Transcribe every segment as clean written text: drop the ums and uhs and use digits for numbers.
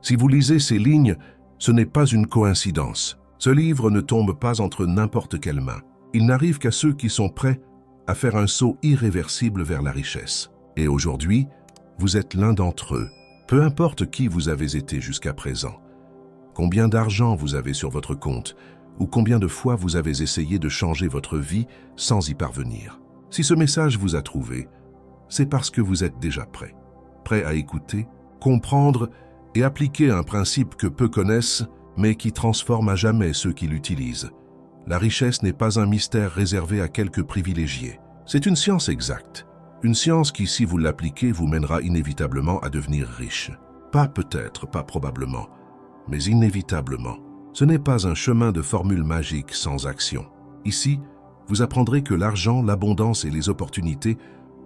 Si vous lisez ces lignes, ce n'est pas une coïncidence. Ce livre ne tombe pas entre n'importe quelle main. Il n'arrive qu'à ceux qui sont prêts à faire un saut irréversible vers la richesse. Et aujourd'hui, vous êtes l'un d'entre eux. Peu importe qui vous avez été jusqu'à présent, combien d'argent vous avez sur votre compte, ou combien de fois vous avez essayé de changer votre vie sans y parvenir. Si ce message vous a trouvé, c'est parce que vous êtes déjà prêt. Prêt à écouter, comprendre et appliquer un principe que peu connaissent, mais qui transforme à jamais ceux qui l'utilisent. La richesse n'est pas un mystère réservé à quelques privilégiés. C'est une science exacte. Une science qui, si vous l'appliquez, vous mènera inévitablement à devenir riche. Pas peut-être, pas probablement, mais inévitablement. Ce n'est pas un chemin de formule magique sans action. Ici, vous apprendrez que l'argent, l'abondance et les opportunités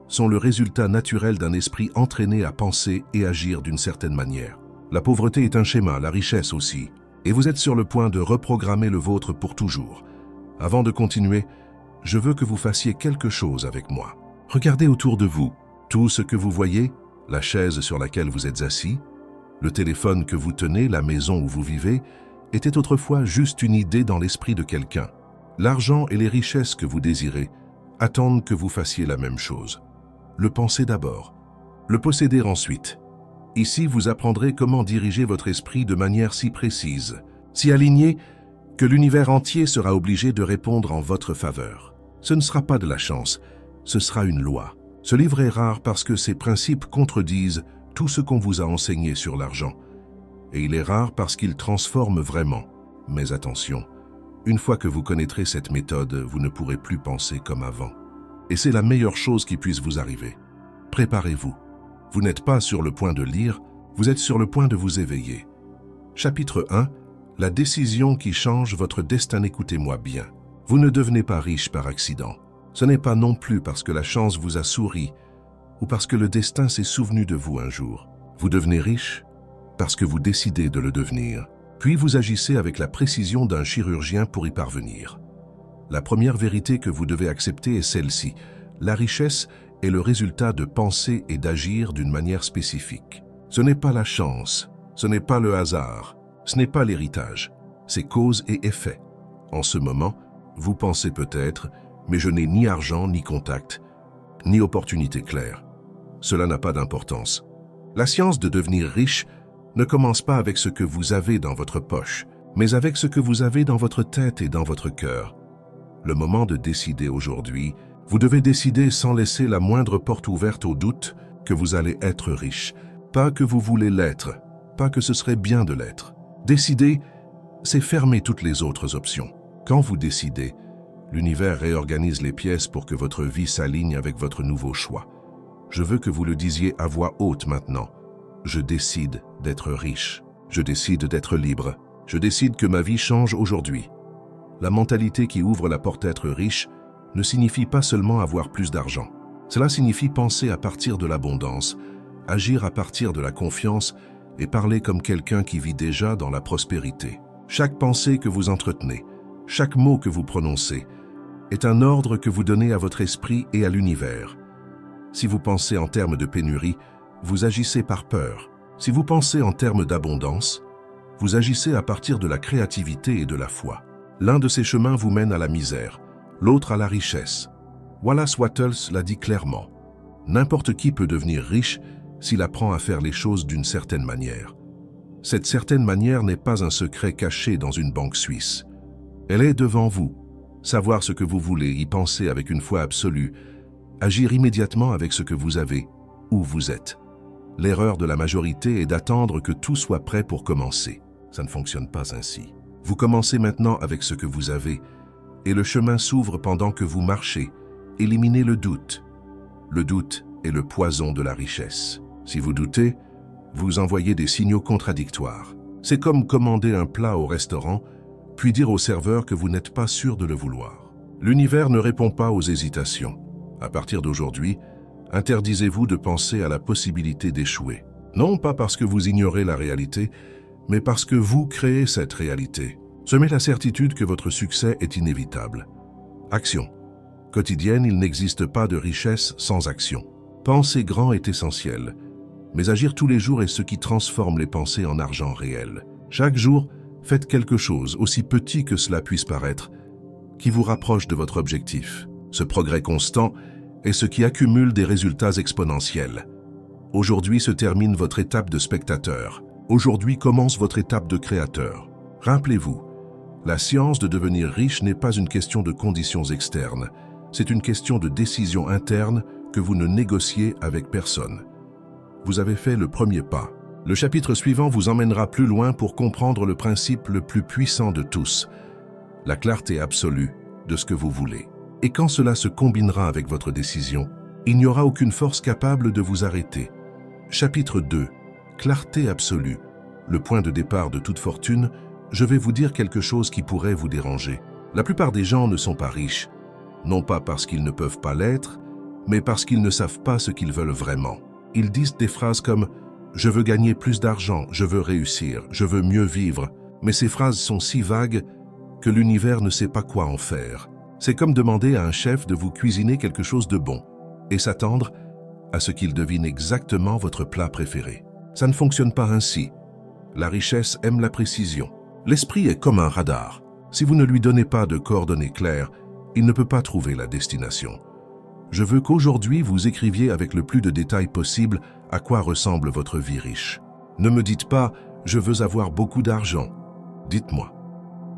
sont le résultat naturel d'un esprit entraîné à penser et agir d'une certaine manière. La pauvreté est un schéma, la richesse aussi, et vous êtes sur le point de reprogrammer le vôtre pour toujours. Avant de continuer, je veux que vous fassiez quelque chose avec moi. Regardez autour de vous. Tout ce que vous voyez, la chaise sur laquelle vous êtes assis, le téléphone que vous tenez, la maison où vous vivez, était autrefois juste une idée dans l'esprit de quelqu'un. L'argent et les richesses que vous désirez attendent que vous fassiez la même chose. Le penser d'abord, le posséder ensuite. Ici, vous apprendrez comment diriger votre esprit de manière si précise, si alignée, que l'univers entier sera obligé de répondre en votre faveur. Ce ne sera pas de la chance, ce sera une loi. Ce livre est rare parce que ses principes contredisent tout ce qu'on vous a enseigné sur l'argent. Et il est rare parce qu'il transforme vraiment. Mais attention, une fois que vous connaîtrez cette méthode, vous ne pourrez plus penser comme avant. Et c'est la meilleure chose qui puisse vous arriver. Préparez-vous. Vous n'êtes pas sur le point de lire, vous êtes sur le point de vous éveiller. Chapitre 1. La décision qui change votre destin. Écoutez-moi bien. Vous ne devenez pas riche par accident. Ce n'est pas non plus parce que la chance vous a souri ou parce que le destin s'est souvenu de vous un jour. Vous devenez riche parce que vous décidez de le devenir. Puis vous agissez avec la précision d'un chirurgien pour y parvenir. La première vérité que vous devez accepter est celle-ci. La richesse est le résultat de penser et d'agir d'une manière spécifique. Ce n'est pas la chance, ce n'est pas le hasard, ce n'est pas l'héritage, c'est cause et effet. En ce moment, vous pensez peut-être, mais je n'ai ni argent, ni contact, ni opportunité claire. Cela n'a pas d'importance. La science de devenir riche ne commence pas avec ce que vous avez dans votre poche, mais avec ce que vous avez dans votre tête et dans votre cœur. Le moment de décider aujourd'hui, vous devez décider sans laisser la moindre porte ouverte au doute que vous allez être riche. Pas que vous voulez l'être, pas que ce serait bien de l'être. Décider, c'est fermer toutes les autres options. Quand vous décidez, l'univers réorganise les pièces pour que votre vie s'aligne avec votre nouveau choix. Je veux que vous le disiez à voix haute maintenant. Je décide d'être riche. Je décide d'être libre. Je décide que ma vie change aujourd'hui. La mentalité qui ouvre la porte à être riche ne signifie pas seulement avoir plus d'argent. Cela signifie penser à partir de l'abondance, agir à partir de la confiance et parler comme quelqu'un qui vit déjà dans la prospérité. Chaque pensée que vous entretenez, chaque mot que vous prononcez, est un ordre que vous donnez à votre esprit et à l'univers. Si vous pensez en termes de pénurie, vous agissez par peur. Si vous pensez en termes d'abondance, vous agissez à partir de la créativité et de la foi. L'un de ces chemins vous mène à la misère, l'autre à la richesse. Wallace Wattles l'a dit clairement. N'importe qui peut devenir riche s'il apprend à faire les choses d'une certaine manière. Cette certaine manière n'est pas un secret caché dans une banque suisse. Elle est devant vous. Savoir ce que vous voulez, y penser avec une foi absolue, agir immédiatement avec ce que vous avez, où vous êtes. L'erreur de la majorité est d'attendre que tout soit prêt pour commencer. Ça ne fonctionne pas ainsi. Vous commencez maintenant avec ce que vous avez, et le chemin s'ouvre pendant que vous marchez. Éliminez le doute. Le doute est le poison de la richesse. Si vous doutez, vous envoyez des signaux contradictoires. C'est comme commander un plat au restaurant, puis dire au serveur que vous n'êtes pas sûr de le vouloir. L'univers ne répond pas aux hésitations. À partir d'aujourd'hui, interdisez-vous de penser à la possibilité d'échouer. Non pas parce que vous ignorez la réalité, mais parce que vous créez cette réalité. Semez la certitude que votre succès est inévitable. Action. Quotidienne, il n'existe pas de richesse sans action. Penser grand est essentiel. Mais agir tous les jours est ce qui transforme les pensées en argent réel. Chaque jour, faites quelque chose, aussi petit que cela puisse paraître, qui vous rapproche de votre objectif. Ce progrès constant est ce qui accumule des résultats exponentiels. Aujourd'hui se termine votre étape de spectateur. Aujourd'hui commence votre étape de créateur. Rappelez-vous, la science de devenir riche n'est pas une question de conditions externes. C'est une question de décision interne que vous ne négociez avec personne. Vous avez fait le premier pas. Le chapitre suivant vous emmènera plus loin pour comprendre le principe le plus puissant de tous, la clarté absolue de ce que vous voulez. Et quand cela se combinera avec votre décision, il n'y aura aucune force capable de vous arrêter. Chapitre 2. Clarté absolue. Le point de départ de toute fortune, je vais vous dire quelque chose qui pourrait vous déranger. La plupart des gens ne sont pas riches, non pas parce qu'ils ne peuvent pas l'être, mais parce qu'ils ne savent pas ce qu'ils veulent vraiment. Ils disent des phrases comme « je veux gagner plus d'argent, je veux réussir, je veux mieux vivre », mais ces phrases sont si vagues que l'univers ne sait pas quoi en faire. C'est comme demander à un chef de vous cuisiner quelque chose de bon et s'attendre à ce qu'il devine exactement votre plat préféré. Ça ne fonctionne pas ainsi. La richesse aime la précision. L'esprit est comme un radar. Si vous ne lui donnez pas de coordonnées claires, il ne peut pas trouver la destination. Je veux qu'aujourd'hui vous écriviez avec le plus de détails possible à quoi ressemble votre vie riche. Ne me dites pas « je veux avoir beaucoup d'argent ». Dites-moi,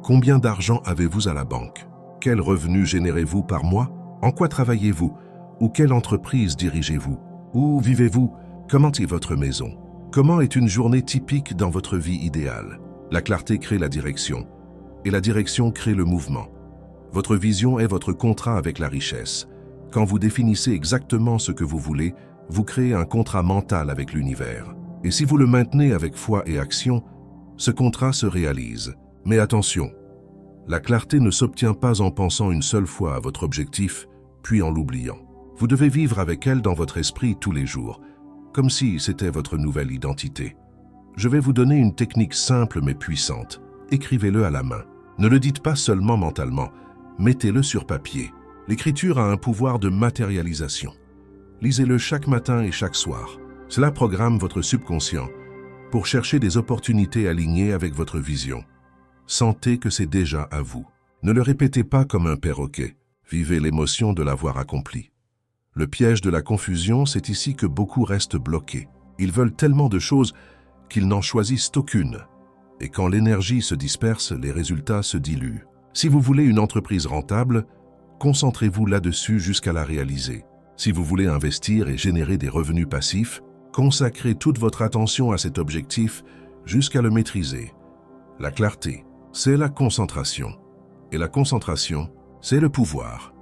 combien d'argent avez-vous à la banque? Quel revenu générez-vous par mois? En quoi travaillez-vous? Ou quelle entreprise dirigez-vous? Où vivez-vous? Comment est votre maison? Comment est une journée typique dans votre vie idéale? La clarté crée la direction, et la direction crée le mouvement. Votre vision est votre contrat avec la richesse. Quand vous définissez exactement ce que vous voulez, vous créez un contrat mental avec l'univers. Et si vous le maintenez avec foi et action, ce contrat se réalise. Mais attention, la clarté ne s'obtient pas en pensant une seule fois à votre objectif, puis en l'oubliant. Vous devez vivre avec elle dans votre esprit tous les jours, comme si c'était votre nouvelle identité. Je vais vous donner une technique simple mais puissante. Écrivez-le à la main. Ne le dites pas seulement mentalement, mettez-le sur papier. L'écriture a un pouvoir de matérialisation. Lisez-le chaque matin et chaque soir. Cela programme votre subconscient pour chercher des opportunités alignées avec votre vision. Sentez que c'est déjà à vous. Ne le répétez pas comme un perroquet. Vivez l'émotion de l'avoir accompli. Le piège de la confusion, c'est ici que beaucoup restent bloqués. Ils veulent tellement de choses qu'ils n'en choisissent aucune. Et quand l'énergie se disperse, les résultats se diluent. Si vous voulez une entreprise rentable, concentrez-vous là-dessus jusqu'à la réaliser. Si vous voulez investir et générer des revenus passifs, consacrez toute votre attention à cet objectif jusqu'à le maîtriser. La clarté, c'est la concentration. Et la concentration, c'est le pouvoir.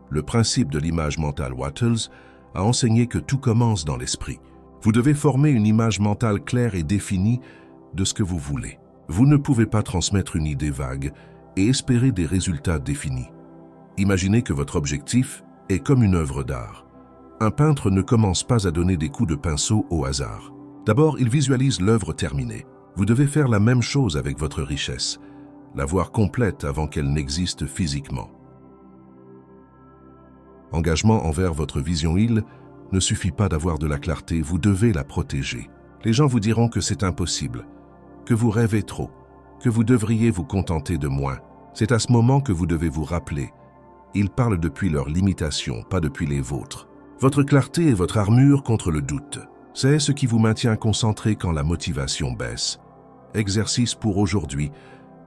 Le principe de l'image mentale Wattles a enseigné que tout commence dans l'esprit. Vous devez former une image mentale claire et définie de ce que vous voulez. Vous ne pouvez pas transmettre une idée vague et espérer des résultats définis. Imaginez que votre objectif est comme une œuvre d'art. Un peintre ne commence pas à donner des coups de pinceau au hasard. D'abord, il visualise l'œuvre terminée. Vous devez faire la même chose avec votre richesse, la voir complète avant qu'elle n'existe physiquement. Engagement envers votre vision île ne suffit pas d'avoir de la clarté, vous devez la protéger. Les gens vous diront que c'est impossible, que vous rêvez trop, que vous devriez vous contenter de moins. C'est à ce moment que vous devez vous rappeler. Ils parlent depuis leurs limitations, pas depuis les vôtres. Votre clarté est votre armure contre le doute. C'est ce qui vous maintient concentré quand la motivation baisse. Exercice pour aujourd'hui.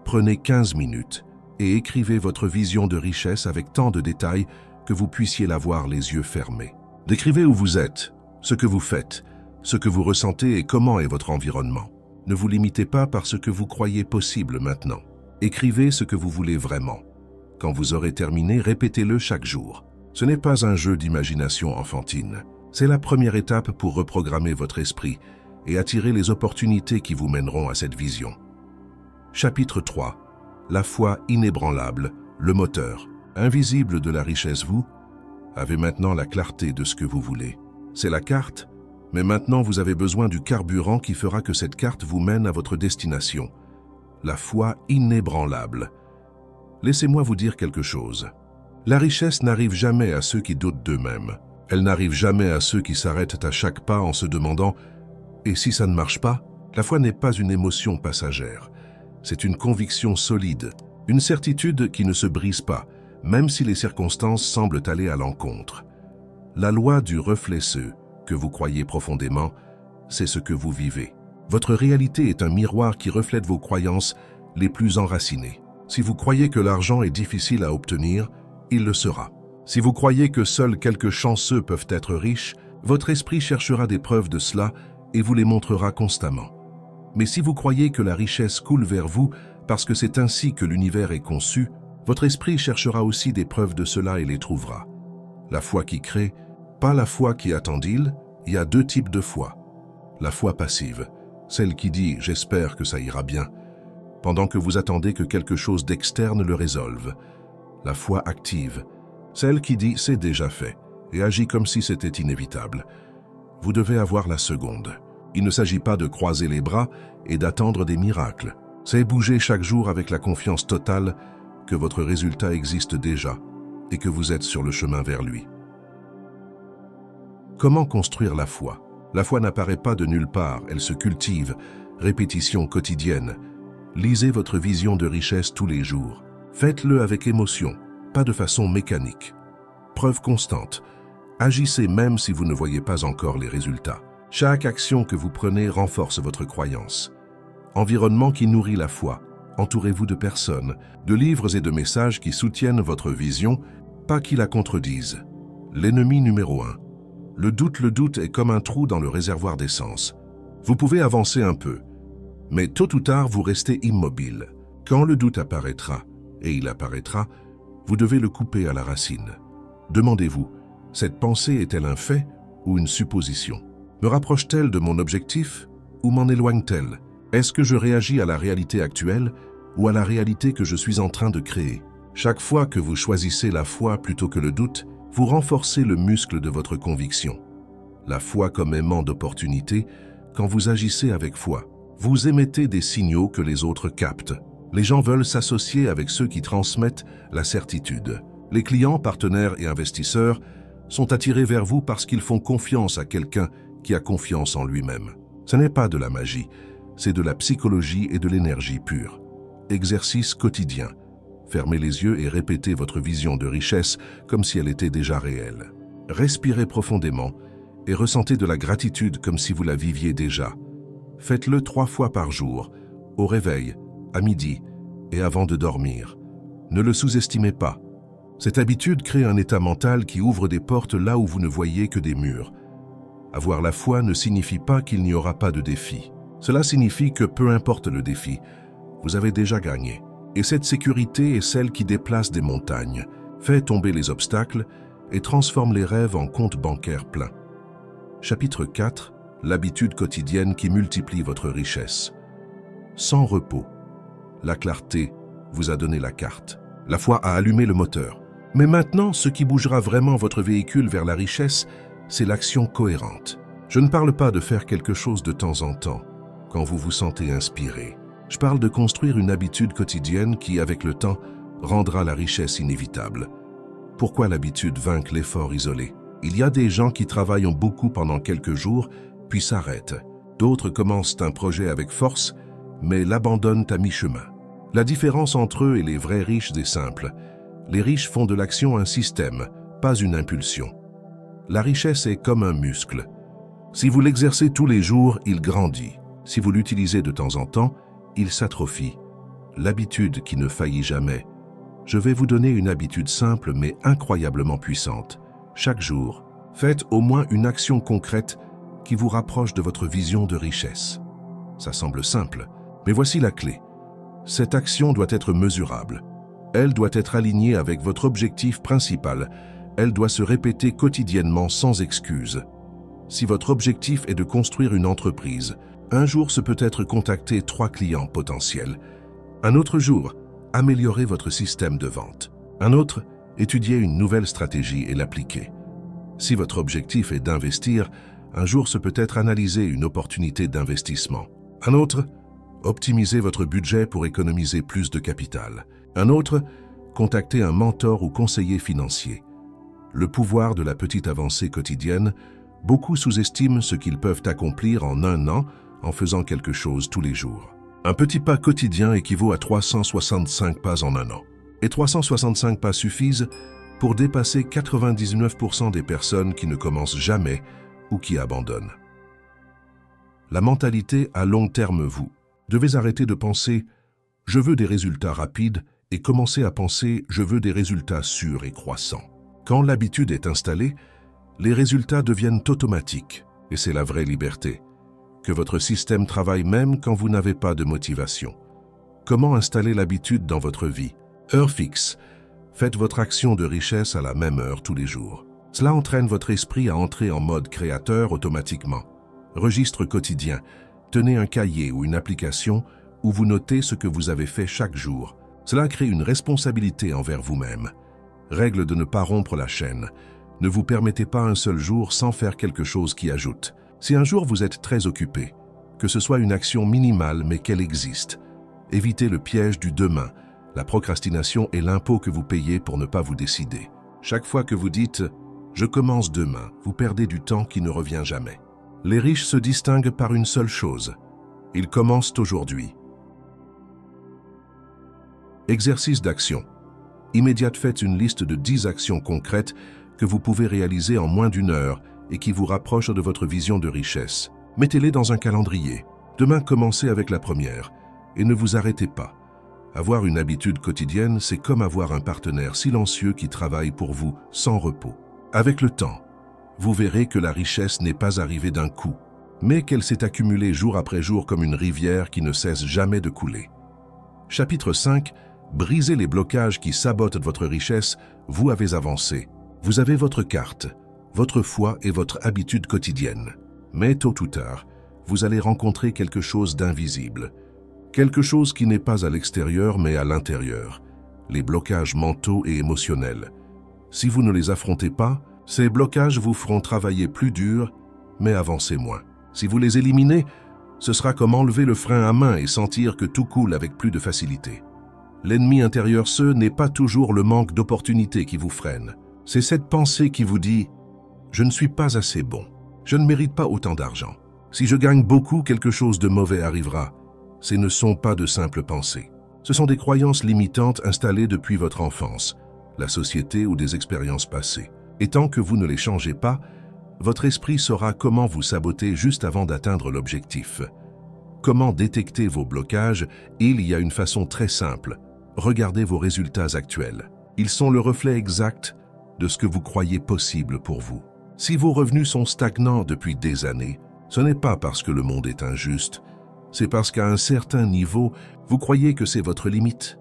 Prenez 15 minutes et écrivez votre vision de richesse avec tant de détails que vous puissiez la voir les yeux fermés. Décrivez où vous êtes, ce que vous faites, ce que vous ressentez et comment est votre environnement. Ne vous limitez pas par ce que vous croyez possible maintenant. Écrivez ce que vous voulez vraiment. Quand vous aurez terminé, répétez-le chaque jour. Ce n'est pas un jeu d'imagination enfantine. C'est la première étape pour reprogrammer votre esprit et attirer les opportunités qui vous mèneront à cette vision. Chapitre 3. La foi inébranlable, le moteur. Invisible de la richesse, vous avez maintenant la clarté de ce que vous voulez. C'est la carte, mais maintenant vous avez besoin du carburant qui fera que cette carte vous mène à votre destination. La foi inébranlable. Laissez-moi vous dire quelque chose. La richesse n'arrive jamais à ceux qui doutent d'eux-mêmes. Elle n'arrive jamais à ceux qui s'arrêtent à chaque pas en se demandant Et si ça ne marche pas, la foi n'est pas une émotion passagère. C'est une conviction solide, une certitude qui ne se brise pas, même si les circonstances semblent aller à l'encontre. La loi du reflet-ceux que vous croyez profondément, c'est ce que vous vivez. Votre réalité est un miroir qui reflète vos croyances les plus enracinées. Si vous croyez que l'argent est difficile à obtenir, il le sera. Si vous croyez que seuls quelques chanceux peuvent être riches, votre esprit cherchera des preuves de cela et vous les montrera constamment. Mais si vous croyez que la richesse coule vers vous parce que c'est ainsi que l'univers est conçu, votre esprit cherchera aussi des preuves de cela et les trouvera. La foi qui crée, pas la foi qui attend-il, il y a deux types de foi. La foi passive, celle qui dit « j'espère que ça ira bien », pendant que vous attendez que quelque chose d'externe le résolve. La foi active, celle qui dit « c'est déjà fait » et agit comme si c'était inévitable. Vous devez avoir la seconde. Il ne s'agit pas de croiser les bras et d'attendre des miracles. C'est bouger chaque jour avec la confiance totale que votre résultat existe déjà et que vous êtes sur le chemin vers lui. Comment construire la foi? La foi n'apparaît pas de nulle part, elle se cultive, répétition quotidienne. Lisez votre vision de richesse tous les jours. Faites-le avec émotion, pas de façon mécanique. Preuve constante. Agissez même si vous ne voyez pas encore les résultats. Chaque action que vous prenez renforce votre croyance. Environnement qui nourrit la foi. Entourez-vous de personnes, de livres et de messages qui soutiennent votre vision, pas qui la contredisent. L'ennemi numéro 1. Le doute est comme un trou dans le réservoir d'essence. Vous pouvez avancer un peu, mais tôt ou tard vous restez immobile. Quand le doute apparaîtra, et il apparaîtra, vous devez le couper à la racine. Demandez-vous, cette pensée est-elle un fait ou une supposition? Me rapproche-t-elle de mon objectif ou m'en éloigne-t-elle? Est-ce que je réagis à la réalité actuelle ou à la réalité que je suis en train de créer? Chaque fois que vous choisissez la foi plutôt que le doute, vous renforcez le muscle de votre conviction. La foi comme aimant d'opportunité, quand vous agissez avec foi, vous émettez des signaux que les autres captent. Les gens veulent s'associer avec ceux qui transmettent la certitude. Les clients, partenaires et investisseurs sont attirés vers vous parce qu'ils font confiance à quelqu'un qui a confiance en lui-même. Ce n'est pas de la magie, c'est de la psychologie et de l'énergie pure. Exercice quotidien. Fermez les yeux et répétez votre vision de richesse comme si elle était déjà réelle. Respirez profondément et ressentez de la gratitude comme si vous la viviez déjà. Faites-le 3 fois par jour, au réveil, à midi et avant de dormir. Ne le sous-estimez pas. Cette habitude crée un état mental qui ouvre des portes là où vous ne voyez que des murs. Avoir la foi ne signifie pas qu'il n'y aura pas de défi. Cela signifie que peu importe le défi, vous avez déjà gagné. Et cette sécurité est celle qui déplace des montagnes, fait tomber les obstacles et transforme les rêves en comptes bancaires pleins. Chapitre 4. L'habitude quotidienne qui multiplie votre richesse. Sans repos. La clarté vous a donné la carte. La foi a allumé le moteur. Mais maintenant, ce qui bougera vraiment votre véhicule vers la richesse, c'est l'action cohérente. Je ne parle pas de faire quelque chose de temps en temps, quand vous vous sentez inspiré. Je parle de construire une habitude quotidienne qui, avec le temps, rendra la richesse inévitable. Pourquoi l'habitude vaincre l'effort isolé? Il y a des gens qui travaillent beaucoup pendant quelques jours, puis s'arrêtent. D'autres commencent un projet avec force, mais l'abandonnent à mi-chemin. La différence entre eux et les vrais riches est simple. Les riches font de l'action un système, pas une impulsion. La richesse est comme un muscle. Si vous l'exercez tous les jours, il grandit. Si vous l'utilisez de temps en temps, il s'atrophie. L'habitude qui ne faillit jamais. Je vais vous donner une habitude simple mais incroyablement puissante. Chaque jour, faites au moins une action concrète qui vous rapproche de votre vision de richesse. Ça semble simple, mais voici la clé. Cette action doit être mesurable. Elle doit être alignée avec votre objectif principal. Elle doit se répéter quotidiennement sans excuse. Si votre objectif est de construire une entreprise, un jour ce peut être contacter 3 clients potentiels. Un autre jour, améliorer votre système de vente. Un autre, étudier une nouvelle stratégie et l'appliquer. Si votre objectif est d'investir, un jour ce peut être analyser une opportunité d'investissement. Un autre, optimiser votre budget pour économiser plus de capital. Un autre, contacter un mentor ou conseiller financier. Le pouvoir de la petite avancée quotidienne, Beaucoup sous-estiment ce qu'ils peuvent accomplir en un an en faisant quelque chose tous les jours. Un petit pas quotidien équivaut à 365 pas en un an. Et 365 pas suffisent pour dépasser 99% des personnes qui ne commencent jamais ou qui abandonnent. La mentalité à long terme, vous devez arrêter de penser « je veux des résultats rapides » et commencer à penser « je veux des résultats sûrs et croissants ». Quand l'habitude est installée, les résultats deviennent automatiques, et c'est la vraie liberté. Que votre système travaille même quand vous n'avez pas de motivation. Comment installer l'habitude dans votre vie? Heure fixe. Faites votre action de richesse à la même heure tous les jours. Cela entraîne votre esprit à entrer en mode créateur automatiquement. Registre quotidien. Tenez un cahier ou une application où vous notez ce que vous avez fait chaque jour. Cela crée une responsabilité envers vous-même. Règle de ne pas rompre la chaîne. Ne vous permettez pas un seul jour sans faire quelque chose qui ajoute. Si un jour vous êtes très occupé, que ce soit une action minimale mais qu'elle existe, évitez le piège du demain. La procrastination est l'impôt que vous payez pour ne pas vous décider. Chaque fois que vous dites « je commence demain », vous perdez du temps qui ne revient jamais. Les riches se distinguent par une seule chose. Ils commencent aujourd'hui. Exercice d'action. Immédiate, faites une liste de 10 actions concrètes que vous pouvez réaliser en moins d'une heure et qui vous rapprochent de votre vision de richesse. Mettez-les dans un calendrier. Demain, commencez avec la première et ne vous arrêtez pas. Avoir une habitude quotidienne, c'est comme avoir un partenaire silencieux qui travaille pour vous sans repos. Avec le temps, vous verrez que la richesse n'est pas arrivée d'un coup, mais qu'elle s'est accumulée jour après jour comme une rivière qui ne cesse jamais de couler. Chapitre 5. Brisez les blocages qui sabotent votre richesse, vous avez avancé. Vous avez votre carte, votre foi et votre habitude quotidienne. Mais tôt ou tard, vous allez rencontrer quelque chose d'invisible. Quelque chose qui n'est pas à l'extérieur mais à l'intérieur. Les blocages mentaux et émotionnels. Si vous ne les affrontez pas, ces blocages vous feront travailler plus dur, mais avancer moins. Si vous les éliminez, ce sera comme enlever le frein à main et sentir que tout coule avec plus de facilité. L'ennemi intérieur, ce n'est pas toujours le manque d'opportunités qui vous freine. C'est cette pensée qui vous dit « je ne suis pas assez bon, je ne mérite pas autant d'argent. Si je gagne beaucoup, quelque chose de mauvais arrivera. » Ce ne sont pas de simples pensées. Ce sont des croyances limitantes installées depuis votre enfance, la société ou des expériences passées. Et tant que vous ne les changez pas, votre esprit saura comment vous saboter juste avant d'atteindre l'objectif. Comment détecter vos blocages? Il y a une façon très simple. Regardez vos résultats actuels. Ils sont le reflet exact de ce que vous croyez possible pour vous. Si vos revenus sont stagnants depuis des années, ce n'est pas parce que le monde est injuste, c'est parce qu'à un certain niveau, vous croyez que c'est votre limite.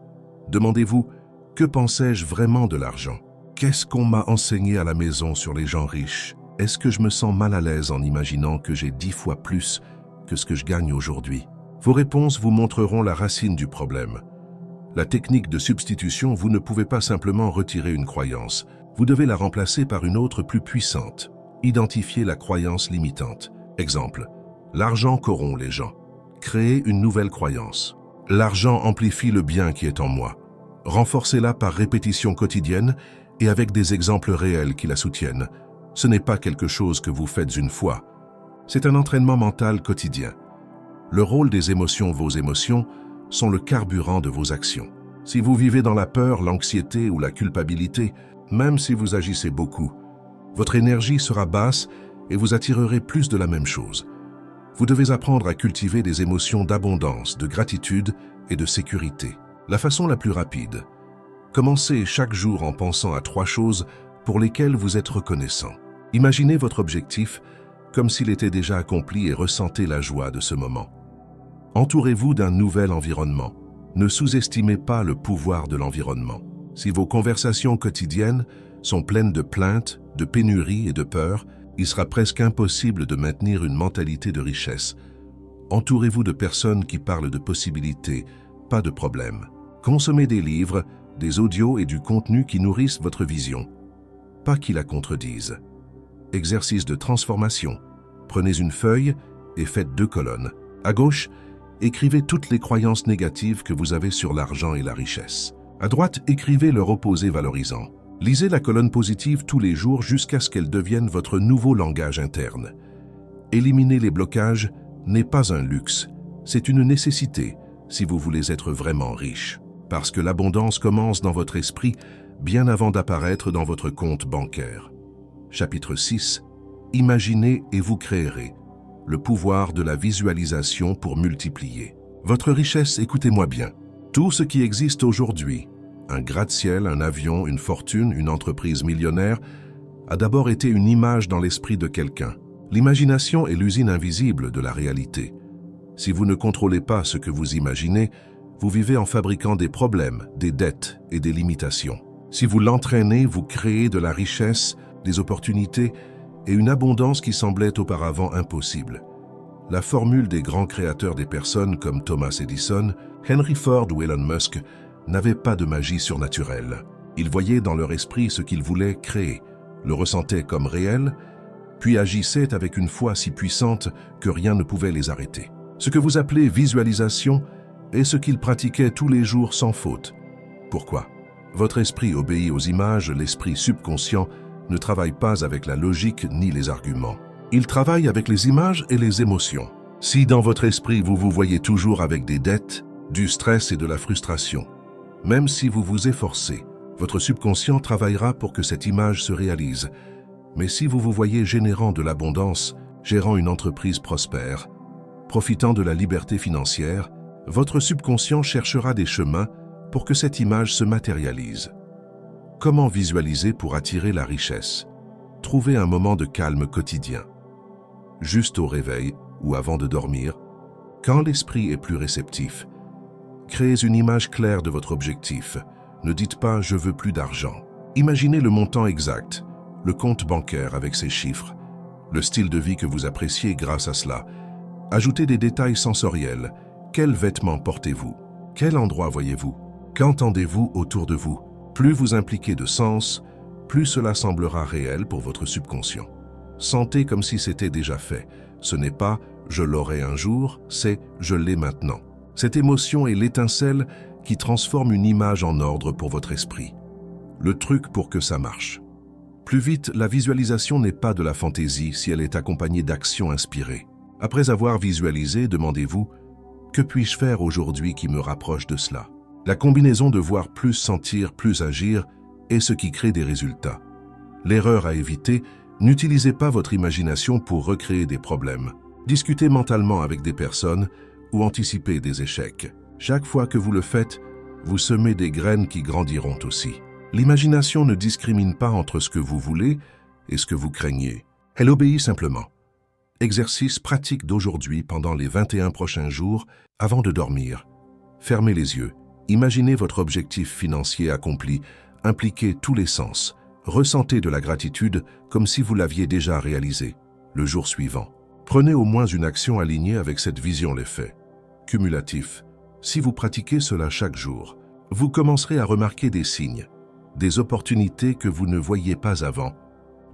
Demandez-vous, que pensais-je vraiment de l'argent? Qu'est-ce qu'on m'a enseigné à la maison sur les gens riches? Est-ce que je me sens mal à l'aise en imaginant que j'ai 10 fois plus que ce que je gagne aujourd'hui? Vos réponses vous montreront la racine du problème. La technique de substitution, vous ne pouvez pas simplement retirer une croyance. Vous devez la remplacer par une autre plus puissante. Identifiez la croyance limitante. Exemple, l'argent corrompt les gens. Créez une nouvelle croyance. L'argent amplifie le bien qui est en moi. Renforcez-la par répétition quotidienne et avec des exemples réels qui la soutiennent. Ce n'est pas quelque chose que vous faites une fois. C'est un entraînement mental quotidien. Le rôle des émotions, vos émotions, sont le carburant de vos actions. Si vous vivez dans la peur, l'anxiété ou la culpabilité, même si vous agissez beaucoup, votre énergie sera basse et vous attirerez plus de la même chose. Vous devez apprendre à cultiver des émotions d'abondance, de gratitude et de sécurité. La façon la plus rapide. Commencez chaque jour en pensant à 3 choses pour lesquelles vous êtes reconnaissant. Imaginez votre objectif comme s'il était déjà accompli et ressentez la joie de ce moment. Entourez-vous d'un nouvel environnement. Ne sous-estimez pas le pouvoir de l'environnement. Si vos conversations quotidiennes sont pleines de plaintes, de pénuries et de peur, il sera presque impossible de maintenir une mentalité de richesse. Entourez-vous de personnes qui parlent de possibilités, pas de problèmes. Consommez des livres, des audios et du contenu qui nourrissent votre vision, pas qui la contredisent. Exercice de transformation. Prenez une feuille et faites 2 colonnes. À gauche, écrivez toutes les croyances négatives que vous avez sur l'argent et la richesse. À droite, écrivez leur opposé valorisant. Lisez la colonne positive tous les jours jusqu'à ce qu'elle devienne votre nouveau langage interne. Éliminer les blocages n'est pas un luxe, c'est une nécessité si vous voulez être vraiment riche. Parce que l'abondance commence dans votre esprit bien avant d'apparaître dans votre compte bancaire. Chapitre 6. Imaginez et vous créerez. Le pouvoir de la visualisation pour multiplier. Votre richesse, écoutez-moi bien. Tout ce qui existe aujourd'hui, un gratte-ciel, un avion, une fortune, une entreprise millionnaire, a d'abord été une image dans l'esprit de quelqu'un. L'imagination est l'usine invisible de la réalité. Si vous ne contrôlez pas ce que vous imaginez, vous vivez en fabriquant des problèmes, des dettes et des limitations. Si vous l'entraînez, vous créez de la richesse, des opportunités et une abondance qui semblait auparavant impossible. La formule des grands créateurs des personnes comme Thomas Edison, Henry Ford ou Elon Musk n'avait pas de magie surnaturelle. Ils voyaient dans leur esprit ce qu'ils voulaient créer, le ressentaient comme réel, puis agissaient avec une foi si puissante que rien ne pouvait les arrêter. Ce que vous appelez visualisation est ce qu'ils pratiquaient tous les jours sans faute. Pourquoi? Votre esprit obéit aux images, l'esprit subconscient ne travaille pas avec la logique ni les arguments. Il travaille avec les images et les émotions. Si dans votre esprit vous vous voyez toujours avec des dettes, du stress et de la frustration, même si vous vous efforcez, votre subconscient travaillera pour que cette image se réalise. Mais si vous vous voyez générant de l'abondance, gérant une entreprise prospère, profitant de la liberté financière, votre subconscient cherchera des chemins pour que cette image se matérialise. Comment visualiser pour attirer la richesse? Trouvez un moment de calme quotidien. Juste au réveil ou avant de dormir, quand l'esprit est plus réceptif. Créez une image claire de votre objectif. Ne dites pas « je veux plus d'argent ». Imaginez le montant exact, le compte bancaire avec ses chiffres, le style de vie que vous appréciez grâce à cela. Ajoutez des détails sensoriels. Quels vêtements portez-vous? Quel endroit voyez-vous? Qu'entendez-vous autour de vous? Plus vous impliquez de sens, plus cela semblera réel pour votre subconscient. Sentez comme si c'était déjà fait. Ce n'est pas « je l'aurai un jour », c'est « je l'ai maintenant ». Cette émotion est l'étincelle qui transforme une image en ordre pour votre esprit. Le truc pour que ça marche. Plus vite, la visualisation n'est pas de la fantaisie si elle est accompagnée d'actions inspirées. Après avoir visualisé, demandez-vous « que puis-je faire aujourd'hui qui me rapproche de cela ?» La combinaison de voir plus sentir, plus agir est ce qui crée des résultats. L'erreur à éviter, n'utilisez pas votre imagination pour recréer des problèmes. Discutez mentalement avec des personnes ou anticipez des échecs. Chaque fois que vous le faites, vous semez des graines qui grandiront aussi. L'imagination ne discrimine pas entre ce que vous voulez et ce que vous craignez. Elle obéit simplement. Exercice pratique d'aujourd'hui pendant les 21 prochains jours avant de dormir. Fermez les yeux. Imaginez votre objectif financier accompli, impliquez tous les sens. Ressentez de la gratitude comme si vous l'aviez déjà réalisé. Le jour suivant, prenez au moins une action alignée avec cette vision l'effet. Cumulatif. Si vous pratiquez cela chaque jour, vous commencerez à remarquer des signes, des opportunités que vous ne voyiez pas avant,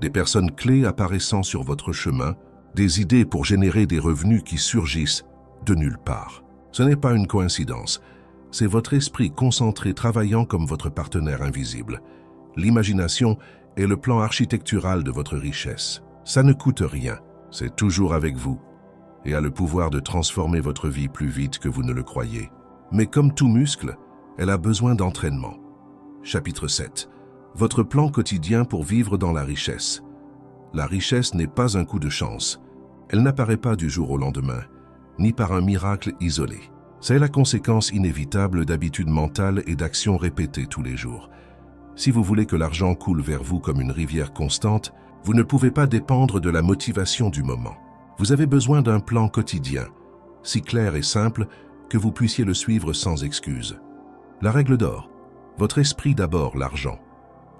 des personnes clés apparaissant sur votre chemin, des idées pour générer des revenus qui surgissent de nulle part. Ce n'est pas une coïncidence. C'est votre esprit concentré travaillant comme votre partenaire invisible. L'imagination est le plan architectural de votre richesse. Ça ne coûte rien, c'est toujours avec vous et a le pouvoir de transformer votre vie plus vite que vous ne le croyez. Mais comme tout muscle, elle a besoin d'entraînement. Chapitre 7. Votre plan quotidien pour vivre dans la richesse. La richesse n'est pas un coup de chance. Elle n'apparaît pas du jour au lendemain, ni par un miracle isolé. C'est la conséquence inévitable d'habitudes mentales et d'actions répétées tous les jours. Si vous voulez que l'argent coule vers vous comme une rivière constante, vous ne pouvez pas dépendre de la motivation du moment. Vous avez besoin d'un plan quotidien, si clair et simple que vous puissiez le suivre sans excuse. La règle d'or, votre esprit d'abord l'argent.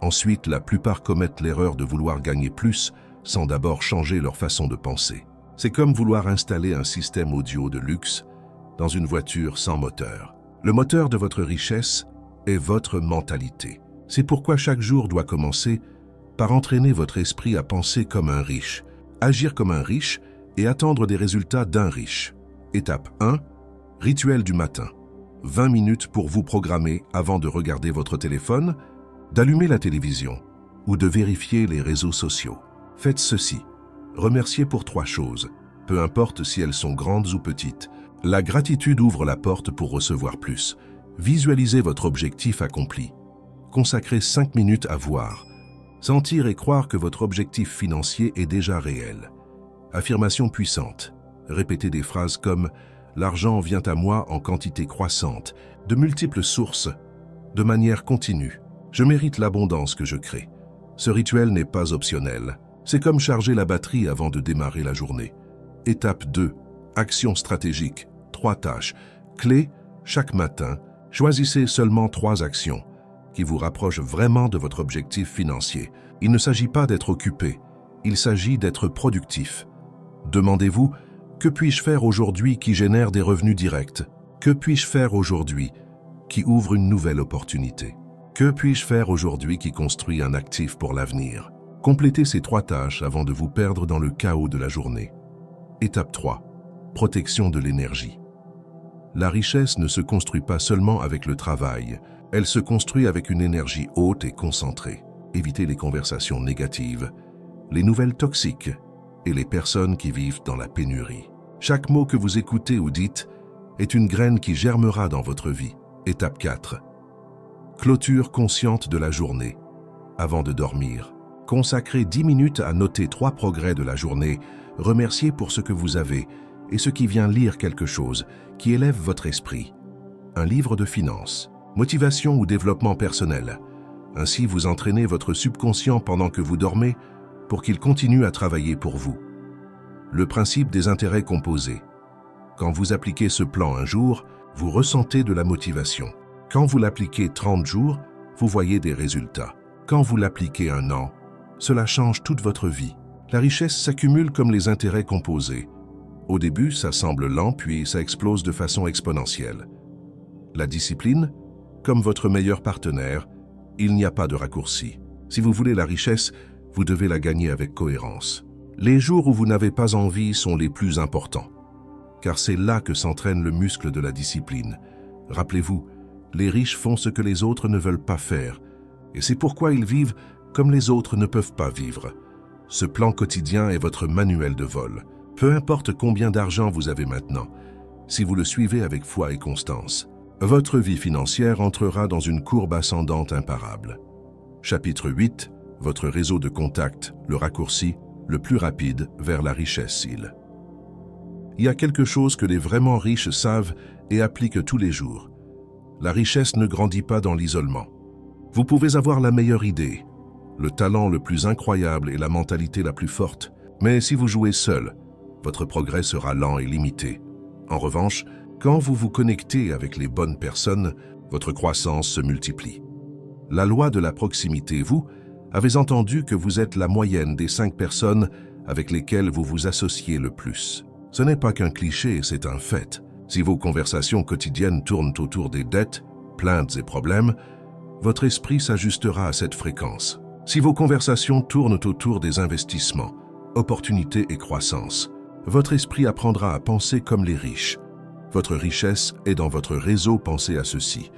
Ensuite, la plupart commettent l'erreur de vouloir gagner plus sans d'abord changer leur façon de penser. C'est comme vouloir installer un système audio de luxe dans une voiture sans moteur. Le moteur de votre richesse est votre mentalité. C'est pourquoi chaque jour doit commencer par entraîner votre esprit à penser comme un riche, agir comme un riche et attendre des résultats d'un riche. Étape 1. Rituel du matin. 20 minutes pour vous programmer avant de regarder votre téléphone d'allumer la télévision ou de vérifier les réseaux sociaux. Faites ceci. Remerciez pour 3 choses, peu importe si elles sont grandes ou petites. La gratitude ouvre la porte pour recevoir plus. Visualisez votre objectif accompli. Consacrez 5 minutes à voir, sentir et croire que votre objectif financier est déjà réel. Affirmation puissante. Répétez des phrases comme « L'argent vient à moi en quantité croissante, de multiples sources, de manière continue. Je mérite l'abondance que je crée. » Ce rituel n'est pas optionnel. C'est comme charger la batterie avant de démarrer la journée. Étape 2. Action stratégique. 3 tâches. Clés, chaque matin, choisissez seulement 3 actions qui vous rapprochent vraiment de votre objectif financier. Il ne s'agit pas d'être occupé, il s'agit d'être productif. Demandez-vous, que puis-je faire aujourd'hui qui génère des revenus directs? Que puis-je faire aujourd'hui qui ouvre une nouvelle opportunité? Que puis-je faire aujourd'hui qui construit un actif pour l'avenir? Complétez ces 3 tâches avant de vous perdre dans le chaos de la journée. Étape 3. Protection de l'énergie. La richesse ne se construit pas seulement avec le travail, elle se construit avec une énergie haute et concentrée. Évitez les conversations négatives, les nouvelles toxiques et les personnes qui vivent dans la pénurie. Chaque mot que vous écoutez ou dites est une graine qui germera dans votre vie. Étape 4. Clôture consciente de la journée. Avant de dormir, consacrez 10 minutes à noter 3 progrès de la journée, remerciez pour ce que vous avez et ce qui vient lire quelque chose qui élève votre esprit. Un livre de finances, motivation ou développement personnel. Ainsi, vous entraînez votre subconscient pendant que vous dormez pour qu'il continue à travailler pour vous. Le principe des intérêts composés. Quand vous appliquez ce plan un jour, vous ressentez de la motivation. Quand vous l'appliquez 30 jours, vous voyez des résultats. Quand vous l'appliquez 1 an, cela change toute votre vie. La richesse s'accumule comme les intérêts composés. Au début, ça semble lent, puis ça explose de façon exponentielle. La discipline, comme votre meilleur partenaire, il n'y a pas de raccourci. Si vous voulez la richesse, vous devez la gagner avec cohérence. Les jours où vous n'avez pas envie sont les plus importants, car c'est là que s'entraîne le muscle de la discipline. Rappelez-vous, les riches font ce que les autres ne veulent pas faire, et c'est pourquoi ils vivent comme les autres ne peuvent pas vivre. Ce plan quotidien est votre manuel de vol. Peu importe combien d'argent vous avez maintenant, si vous le suivez avec foi et constance, votre vie financière entrera dans une courbe ascendante imparable. Chapitre 8. Votre réseau de contacts, le raccourci, le plus rapide vers la richesse. Il y a quelque chose que les vraiment riches savent et appliquent tous les jours. La richesse ne grandit pas dans l'isolement. Vous pouvez avoir la meilleure idée, le talent le plus incroyable et la mentalité la plus forte, mais si vous jouez seul, votre progrès sera lent et limité. En revanche, quand vous vous connectez avec les bonnes personnes, votre croissance se multiplie. La loi de la proximité, vous avez entendu que vous êtes la moyenne des 5 personnes avec lesquelles vous vous associez le plus. Ce n'est pas qu'un cliché, c'est un fait. Si vos conversations quotidiennes tournent autour des dettes, plaintes et problèmes, votre esprit s'ajustera à cette fréquence. Si vos conversations tournent autour des investissements, opportunités et croissance, votre esprit apprendra à penser comme les riches. Votre richesse est dans votre réseau, pensez à ceci.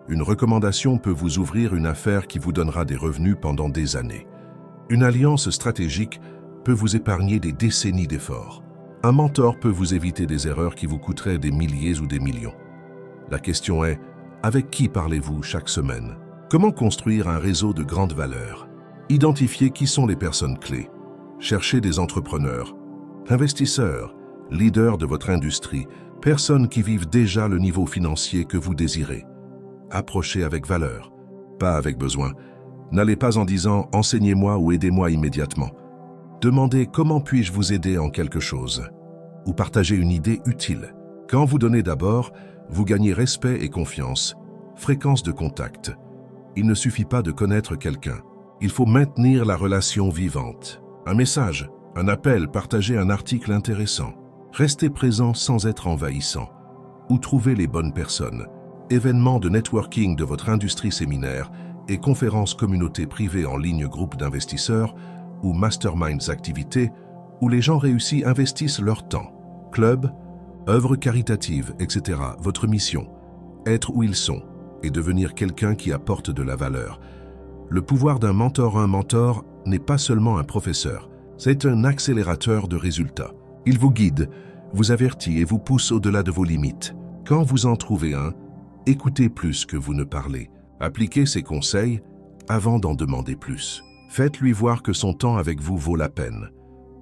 Une recommandation peut vous ouvrir une affaire qui vous donnera des revenus pendant des années. Une alliance stratégique peut vous épargner des décennies d'efforts. Un mentor peut vous éviter des erreurs qui vous coûteraient des milliers ou des millions. La question est, avec qui parlez-vous chaque semaine? Comment construire un réseau de grande valeur? Identifiez qui sont les personnes clés. Cherchez des entrepreneurs, investisseurs, leaders de votre industrie, personnes qui vivent déjà le niveau financier que vous désirez. Approchez avec valeur, pas avec besoin. N'allez pas en disant « enseignez-moi ou aidez-moi immédiatement ». Demandez « comment puis-je vous aider en quelque chose ?» ou partagez une idée utile. Quand vous donnez d'abord, vous gagnez respect et confiance, fréquence de contact. Il ne suffit pas de connaître quelqu'un. Il faut maintenir la relation vivante. Un message, un appel, partager un article intéressant. Restez présent sans être envahissant. Ou trouvez les bonnes personnes. Événements de networking de votre industrie séminaire et conférences communautés privées en ligne groupe d'investisseurs ou masterminds activités où les gens réussis investissent leur temps. Club, œuvres caritatives, etc. Votre mission, être où ils sont et devenir quelqu'un qui apporte de la valeur. Le pouvoir d'un mentor. Un mentor n'est pas seulement un professeur, c'est un accélérateur de résultats. Il vous guide, vous avertit et vous pousse au-delà de vos limites. Quand vous en trouvez un, écoutez plus que vous ne parlez. Appliquez ses conseils avant d'en demander plus. Faites-lui voir que son temps avec vous vaut la peine.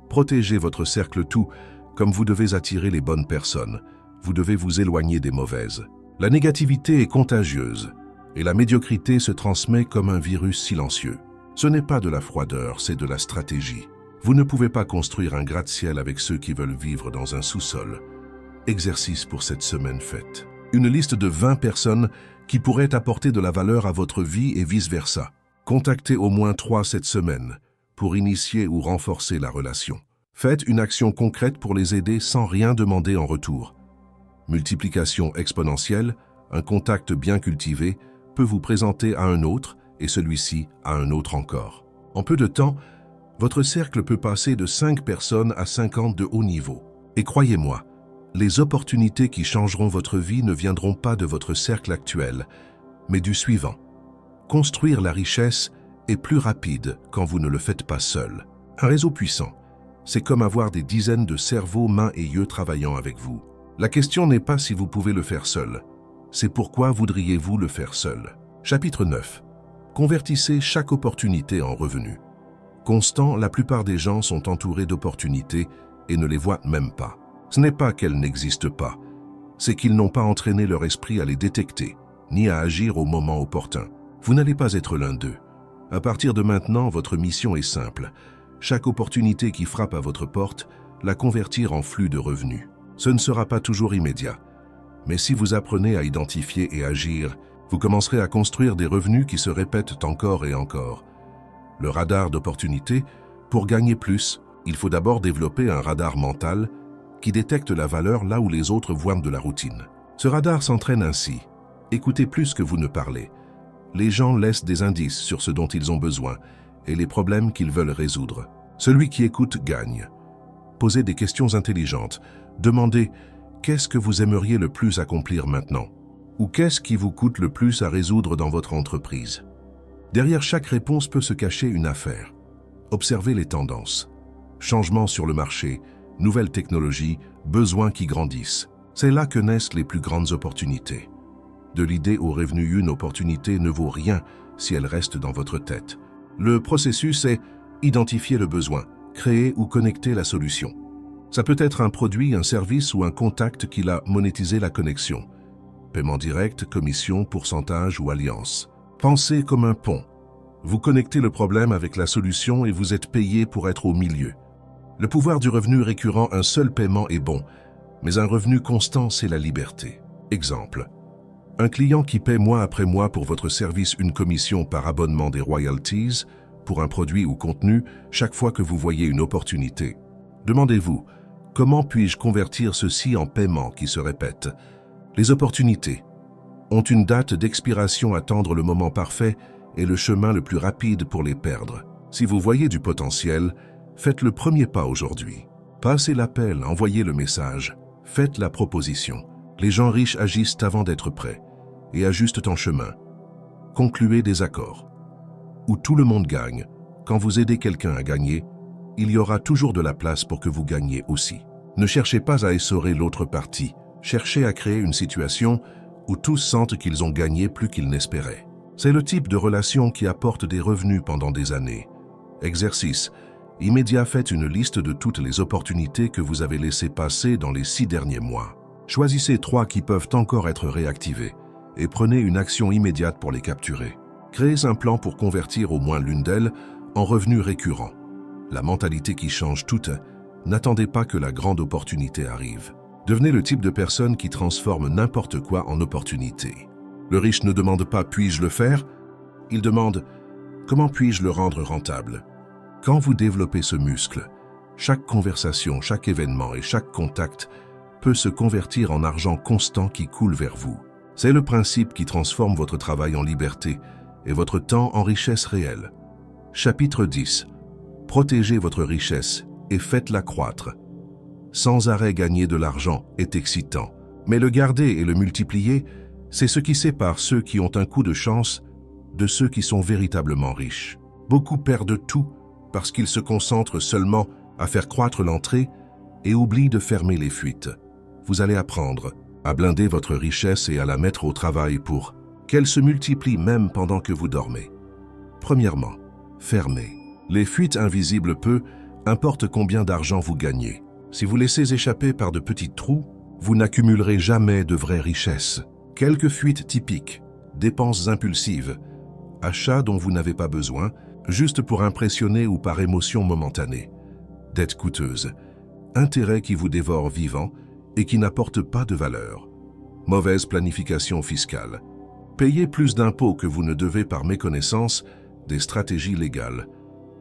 Protégez votre cercle tout, comme vous devez attirer les bonnes personnes. Vous devez vous éloigner des mauvaises. La négativité est contagieuse et la médiocrité se transmet comme un virus silencieux. Ce n'est pas de la froideur, c'est de la stratégie. Vous ne pouvez pas construire un gratte-ciel avec ceux qui veulent vivre dans un sous-sol. Exercice pour cette semaine faite. Une liste de 20 personnes qui pourraient apporter de la valeur à votre vie et vice-versa. Contactez au moins 3 cette semaine pour initier ou renforcer la relation. Faites une action concrète pour les aider sans rien demander en retour. Multiplication exponentielle, un contact bien cultivé peut vous présenter à un autre et celui-ci à un autre encore. En peu de temps, votre cercle peut passer de 5 personnes à 50 de haut niveau. Et croyez-moi, les opportunités qui changeront votre vie ne viendront pas de votre cercle actuel, mais du suivant. Construire la richesse est plus rapide quand vous ne le faites pas seul. Un réseau puissant, c'est comme avoir des dizaines de cerveaux, mains et yeux travaillant avec vous. La question n'est pas si vous pouvez le faire seul, c'est pourquoi voudriez-vous le faire seul. Chapitre 9. Convertissez chaque opportunité en revenu. Constant, la plupart des gens sont entourés d'opportunités et ne les voient même pas. Ce n'est pas qu'elles n'existent pas, c'est qu'ils n'ont pas entraîné leur esprit à les détecter, ni à agir au moment opportun. Vous n'allez pas être l'un d'eux. À partir de maintenant, votre mission est simple. Chaque opportunité qui frappe à votre porte, la convertir en flux de revenus. Ce ne sera pas toujours immédiat. Mais si vous apprenez à identifier et agir, vous commencerez à construire des revenus qui se répètent encore et encore. Le radar d'opportunité, pour gagner plus, il faut d'abord développer un radar mental qui détecte la valeur là où les autres voient de la routine. Ce radar s'entraîne ainsi. Écoutez plus que vous ne parlez. Les gens laissent des indices sur ce dont ils ont besoin et les problèmes qu'ils veulent résoudre. Celui qui écoute gagne. Posez des questions intelligentes. Demandez « Qu'est-ce que vous aimeriez le plus accomplir maintenant ?» ou « Qu'est-ce qui vous coûte le plus à résoudre dans votre entreprise ?» Derrière chaque réponse peut se cacher une affaire. Observez les tendances. Changements sur le marché, nouvelles technologies, besoins qui grandissent. C'est là que naissent les plus grandes opportunités. De l'idée au revenu, une opportunité ne vaut rien si elle reste dans votre tête. Le processus est identifier le besoin, créer ou connecter la solution. Ça peut être un produit, un service ou un contact qui l'a monétisé la connexion. Paiement direct, commission, pourcentage ou alliance. Pensez comme un pont. Vous connectez le problème avec la solution et vous êtes payé pour être au milieu. Le pouvoir du revenu récurrent, un seul paiement est bon, mais un revenu constant, c'est la liberté. Exemple. Un client qui paie mois après mois pour votre service une commission par abonnement des royalties, pour un produit ou contenu, chaque fois que vous voyez une opportunité. Demandez-vous, comment puis-je convertir ceci en paiement qui se répète? Les opportunités ont une date d'expiration, attendre le moment parfait est le chemin le plus rapide pour les perdre. Si vous voyez du potentiel, faites le premier pas aujourd'hui. Passez l'appel, envoyez le message, faites la proposition. Les gens riches agissent avant d'être prêts et ajustent en chemin. Concluez des accords. Où tout le monde gagne, quand vous aidez quelqu'un à gagner, il y aura toujours de la place pour que vous gagniez aussi. Ne cherchez pas à essorer l'autre partie, cherchez à créer une situation où tous sentent qu'ils ont gagné plus qu'ils n'espéraient. C'est le type de relation qui apporte des revenus pendant des années. Exercice. Immédiat, faites une liste de toutes les opportunités que vous avez laissées passer dans les 6 derniers mois. Choisissez 3 qui peuvent encore être réactivées et prenez une action immédiate pour les capturer. Créez un plan pour convertir au moins l'une d'elles en revenus récurrents. La mentalité qui change tout, n'attendez pas que la grande opportunité arrive. Devenez le type de personne qui transforme n'importe quoi en opportunité. Le riche ne demande pas « puis-je le faire ?» Il demande « comment puis-je le rendre rentable ?» Quand vous développez ce muscle, chaque conversation, chaque événement et chaque contact peut se convertir en argent constant qui coule vers vous. C'est le principe qui transforme votre travail en liberté et votre temps en richesse réelle. Chapitre 10. Protégez votre richesse et faites-la croître. Sans arrêt gagner de l'argent est excitant, mais le garder et le multiplier, c'est ce qui sépare ceux qui ont un coup de chance de ceux qui sont véritablement riches. Beaucoup perdent tout parce qu'ils se concentrent seulement à faire croître l'entrée et oublient de fermer les fuites. Vous allez apprendre à blinder votre richesse et à la mettre au travail pour qu'elle se multiplie même pendant que vous dormez. Premièrement, fermez. Les fuites invisibles peu importe combien d'argent vous gagnez. Si vous laissez échapper par de petits trous, vous n'accumulerez jamais de vraies richesses. Quelques fuites typiques, dépenses impulsives, achats dont vous n'avez pas besoin, juste pour impressionner ou par émotion momentanée, dettes coûteuses, intérêts qui vous dévorent vivants et qui n'apportent pas de valeur, mauvaise planification fiscale, payer plus d'impôts que vous ne devez par méconnaissance des stratégies légales,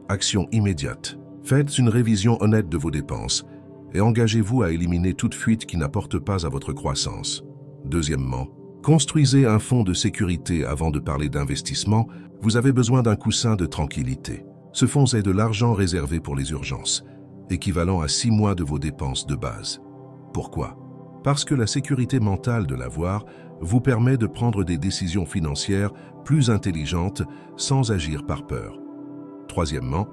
action immédiate. Faites une révision honnête de vos dépenses et engagez-vous à éliminer toute fuite qui n'apporte pas à votre croissance. Deuxièmement, construisez un fonds de sécurité avant de parler d'investissement. Vous avez besoin d'un coussin de tranquillité. Ce fonds est de l'argent réservé pour les urgences, équivalent à 6 mois de vos dépenses de base. Pourquoi? Parce que la sécurité mentale de l'avoir vous permet de prendre des décisions financières plus intelligentes sans agir par peur. Troisièmement,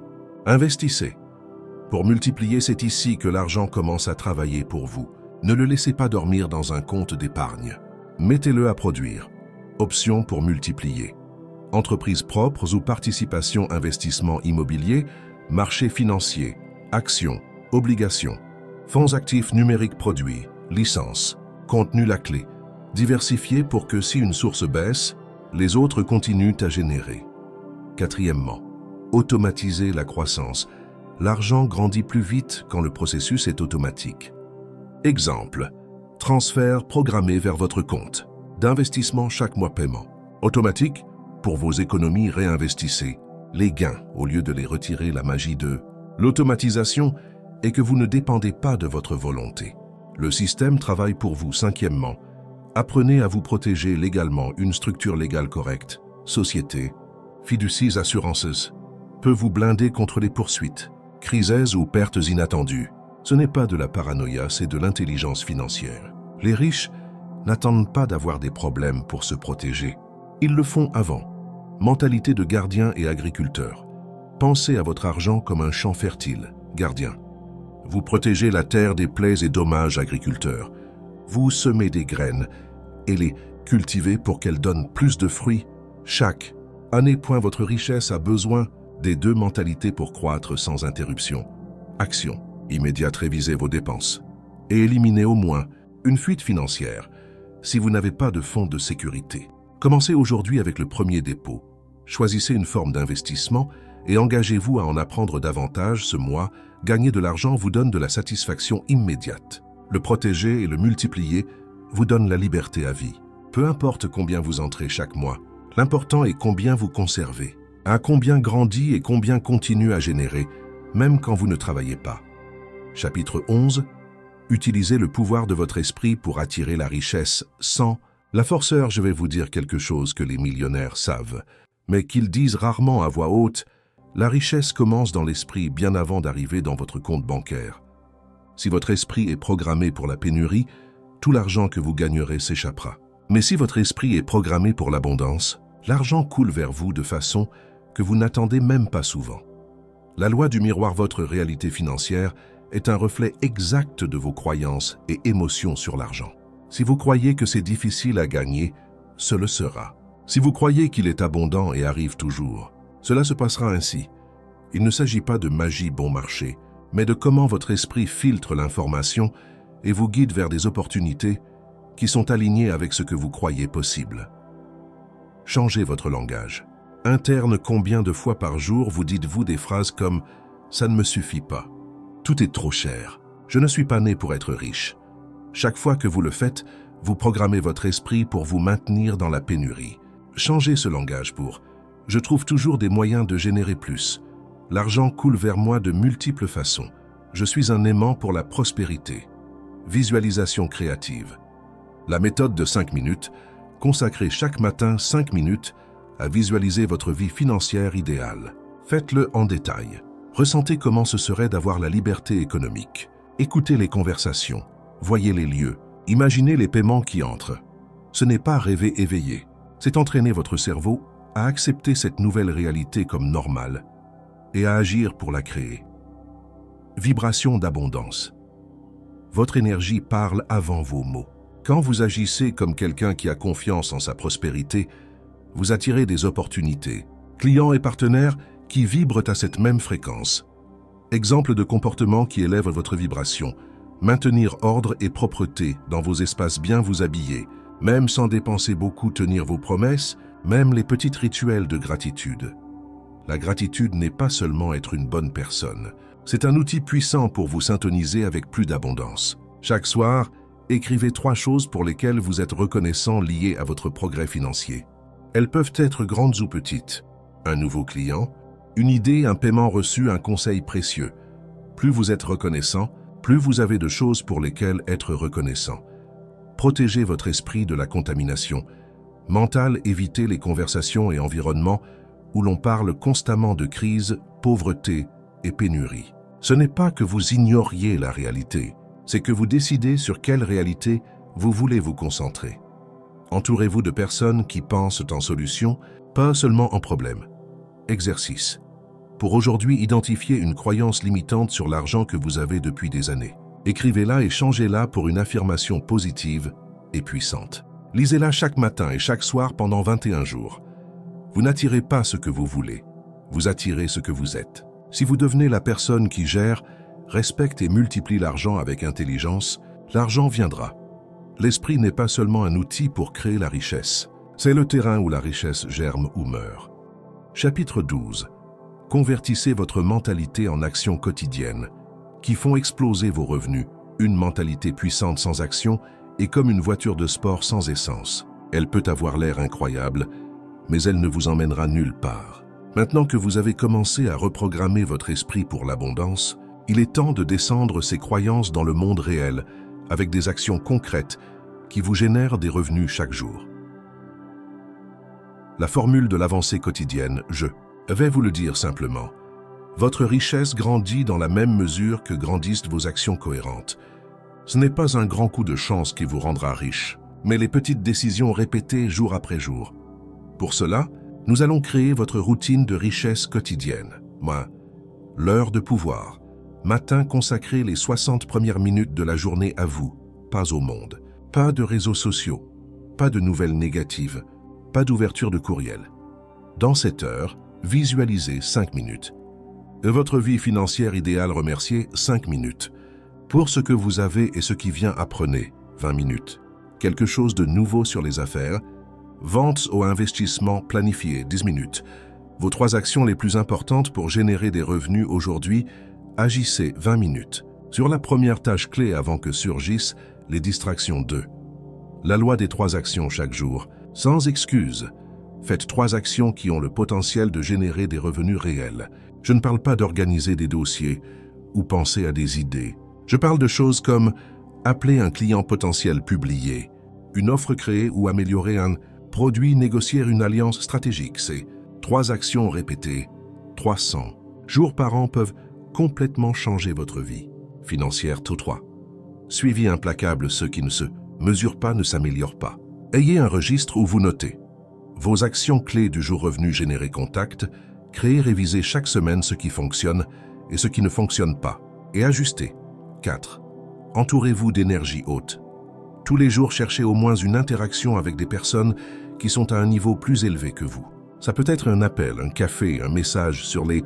investissez. Pour multiplier, c'est ici que l'argent commence à travailler pour vous. Ne le laissez pas dormir dans un compte d'épargne. Mettez-le à produire. Options pour multiplier. Entreprises propres ou participation investissement immobilier, marché financier, actions, obligations, fonds actifs numériques produits, licences, contenu la clé. Diversifiez pour que si une source baisse, les autres continuent à générer. Quatrièmement, automatisez la croissance. L'argent grandit plus vite quand le processus est automatique. Exemple, transfert programmé vers votre compte. D'investissement chaque mois paiement. Automatique, pour vos économies réinvestissez. Les gains, au lieu de les retirer, la magie de l'automatisation est que vous ne dépendez pas de votre volonté. Le système travaille pour vous. Cinquièmement, apprenez à vous protéger légalement. Une structure légale correcte, société, fiducies assurances, peut vous blinder contre les poursuites, crises ou pertes inattendues. Ce n'est pas de la paranoïa, c'est de l'intelligence financière. Les riches n'attendent pas d'avoir des problèmes pour se protéger. Ils le font avant. Mentalité de gardien et agriculteur. Pensez à votre argent comme un champ fertile, gardien. Vous protégez la terre des plaies et dommages, agriculteurs. Vous semez des graines et les cultivez pour qu'elles donnent plus de fruits chaque année. Votre richesse a besoin des deux mentalités pour croître sans interruption. Action immédiate, révisez vos dépenses et éliminez au moins une fuite financière si vous n'avez pas de fonds de sécurité. Commencez aujourd'hui avec le premier dépôt. Choisissez une forme d'investissement et engagez-vous à en apprendre davantage ce mois. Gagner de l'argent vous donne de la satisfaction immédiate. Le protéger et le multiplier vous donne la liberté à vie. Peu importe combien vous entrez chaque mois, l'important est combien vous conservez. À combien grandit et combien continue à générer, même quand vous ne travaillez pas. Chapitre 11. Utilisez le pouvoir de votre esprit pour attirer la richesse sans la forceur. Je vais vous dire quelque chose que les millionnaires savent, mais qu'ils disent rarement à voix haute. La richesse commence dans l'esprit bien avant d'arriver dans votre compte bancaire. Si votre esprit est programmé pour la pénurie, tout l'argent que vous gagnerez s'échappera. Mais si votre esprit est programmé pour l'abondance, l'argent coule vers vous de façon que vous n'attendez même pas souvent. La loi du miroir, votre réalité financière, est un reflet exact de vos croyances et émotions sur l'argent. Si vous croyez que c'est difficile à gagner, ce le sera. Si vous croyez qu'il est abondant et arrive toujours, cela se passera ainsi. Il ne s'agit pas de magie bon marché, mais de comment votre esprit filtre l'information et vous guide vers des opportunités qui sont alignées avec ce que vous croyez possible. Changez votre langage. Interne, combien de fois par jour vous dites-vous des phrases comme « ça ne me suffit pas »,« tout est trop cher »,« je ne suis pas né pour être riche ». Chaque fois que vous le faites, vous programmez votre esprit pour vous maintenir dans la pénurie. Changez ce langage pour « je trouve toujours des moyens de générer plus ». L'argent coule vers moi de multiples façons. Je suis un aimant pour la prospérité. Visualisation créative. La méthode de 5 minutes. Consacrez chaque matin 5 minutes à visualiser votre vie financière idéale. Faites-le en détail. Ressentez comment ce serait d'avoir la liberté économique. Écoutez les conversations. Voyez les lieux. Imaginez les paiements qui entrent. Ce n'est pas rêver éveillé. C'est entraîner votre cerveau à accepter cette nouvelle réalité comme normale et à agir pour la créer. Vibration d'abondance. Votre énergie parle avant vos mots. Quand vous agissez comme quelqu'un qui a confiance en sa prospérité, vous attirez des opportunités, clients et partenaires qui vibrent à cette même fréquence. Exemple de comportement qui élève votre vibration. Maintenir ordre et propreté dans vos espaces, bien vous habiller, même sans dépenser beaucoup, tenir vos promesses, même les petits rituels de gratitude. La gratitude n'est pas seulement être une bonne personne. C'est un outil puissant pour vous syntoniser avec plus d'abondance. Chaque soir, écrivez 3 choses pour lesquelles vous êtes reconnaissant liées à votre progrès financier. Elles peuvent être grandes ou petites. Un nouveau client, une idée, un paiement reçu, un conseil précieux. Plus vous êtes reconnaissant, plus vous avez de choses pour lesquelles être reconnaissant. Protégez votre esprit de la contamination. Mental, évitez les conversations et environnements où l'on parle constamment de crise, pauvreté et pénurie. Ce n'est pas que vous ignoriez la réalité, c'est que vous décidez sur quelle réalité vous voulez vous concentrer. Entourez-vous de personnes qui pensent en solution, pas seulement en problème. Exercice. Pour aujourd'hui, identifiez une croyance limitante sur l'argent que vous avez depuis des années. Écrivez-la et changez-la pour une affirmation positive et puissante. Lisez-la chaque matin et chaque soir pendant 21 jours. Vous n'attirez pas ce que vous voulez, vous attirez ce que vous êtes. Si vous devenez la personne qui gère, respecte et multiplie l'argent avec intelligence, l'argent viendra. L'esprit n'est pas seulement un outil pour créer la richesse, c'est le terrain où la richesse germe ou meurt. Chapitre 12. Convertissez votre mentalité en actions quotidiennes qui font exploser vos revenus. Une mentalité puissante sans action est comme une voiture de sport sans essence. Elle peut avoir l'air incroyable, mais elle ne vous emmènera nulle part. Maintenant que vous avez commencé à reprogrammer votre esprit pour l'abondance, il est temps de descendre ces croyances dans le monde réel avec des actions concrètes qui vous génèrent des revenus chaque jour. La formule de l'avancée quotidienne, je vais vous le dire simplement. Votre richesse grandit dans la même mesure que grandissent vos actions cohérentes. Ce n'est pas un grand coup de chance qui vous rendra riche, mais les petites décisions répétées jour après jour. Pour cela, nous allons créer votre routine de richesse quotidienne. L'heure de pouvoir. Matin, consacrez les 60 premières minutes de la journée à vous, pas au monde. Pas de réseaux sociaux, pas de nouvelles négatives, pas d'ouverture de courriel. Dans cette heure, visualisez 5 minutes. Votre vie financière idéale, remerciez 5 minutes. Pour ce que vous avez et ce qui vient, apprenez 20 minutes. Quelque chose de nouveau sur les affaires. Vente ou investissement planifié 10 minutes. Vos 3 actions les plus importantes pour générer des revenus aujourd'hui, agissez 20 minutes. Sur la première tâche clé avant que surgissent les distractions 2. La loi des 3 actions chaque jour, sans excuse. Faites 3 actions qui ont le potentiel de générer des revenus réels. Je ne parle pas d'organiser des dossiers ou penser à des idées. Je parle de choses comme appeler un client potentiel, publier, une offre créée ou améliorer un produit, négocier une alliance stratégique. Ces 3 actions répétées, 300 jours par an peuvent complètement changer votre vie financière. Taux 3. Suivi implacable, ceux qui ne se mesurent pas ne s'améliorent pas. Ayez un registre où vous notez vos actions clés du jour, revenu généré, contact, créez, révisez chaque semaine ce qui fonctionne et ce qui ne fonctionne pas, et ajustez. 4. Entourez-vous d'énergie haute. Tous les jours, cherchez au moins une interaction avec des personnes qui sont à un niveau plus élevé que vous. Ça peut être un appel, un café, un message sur les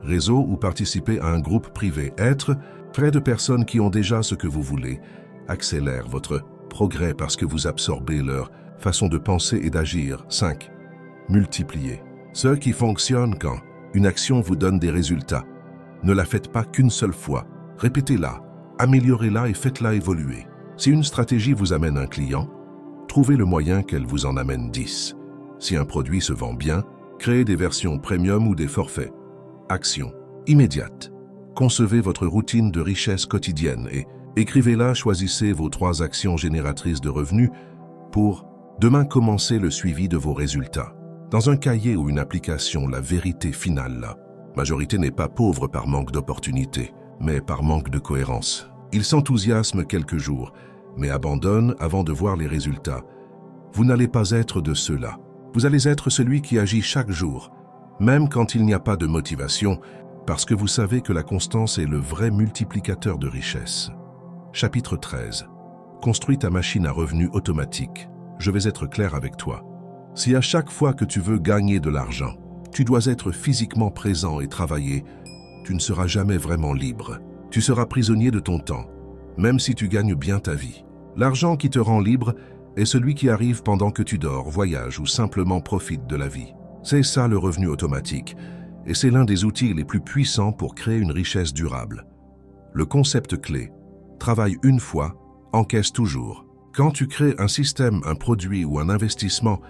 réseaux ou participer à un groupe privé. Être près de personnes qui ont déjà ce que vous voulez accélère votre progrès parce que vous absorbez leur façon de penser et d'agir. 5. Multipliez. Ce qui fonctionne quand une action vous donne des résultats. Ne la faites pas qu'une seule fois. Répétez-la, améliorez-la et faites-la évoluer. Si une stratégie vous amène un client, trouvez le moyen qu'elle vous en amène 10. Si un produit se vend bien, créez des versions premium ou des forfaits. Action immédiate. Concevez votre routine de richesse quotidienne et écrivez-la, choisissez vos 3 actions génératrices de revenus pour demain commencer le suivi de vos résultats. Dans un cahier ou une application, la vérité finale, la majorité n'est pas pauvre par manque d'opportunités, mais par manque de cohérence. Ils s'enthousiasment quelques jours, mais abandonnent avant de voir les résultats. Vous n'allez pas être de ceux-là. Vous allez être celui qui agit chaque jour, même quand il n'y a pas de motivation, parce que vous savez que la constance est le vrai multiplicateur de richesse. Chapitre 13. Construis ta machine à revenus automatique. Je vais être clair avec toi. Si à chaque fois que tu veux gagner de l'argent, tu dois être physiquement présent et travailler, tu ne seras jamais vraiment libre. Tu seras prisonnier de ton temps, même si tu gagnes bien ta vie. L'argent qui te rend libre est celui qui arrive pendant que tu dors, voyages ou simplement profites de la vie. C'est ça le revenu automatique, et c'est l'un des outils les plus puissants pour créer une richesse durable. Le concept clé, travaille une fois, encaisse toujours. Quand tu crées un système, un produit ou un investissement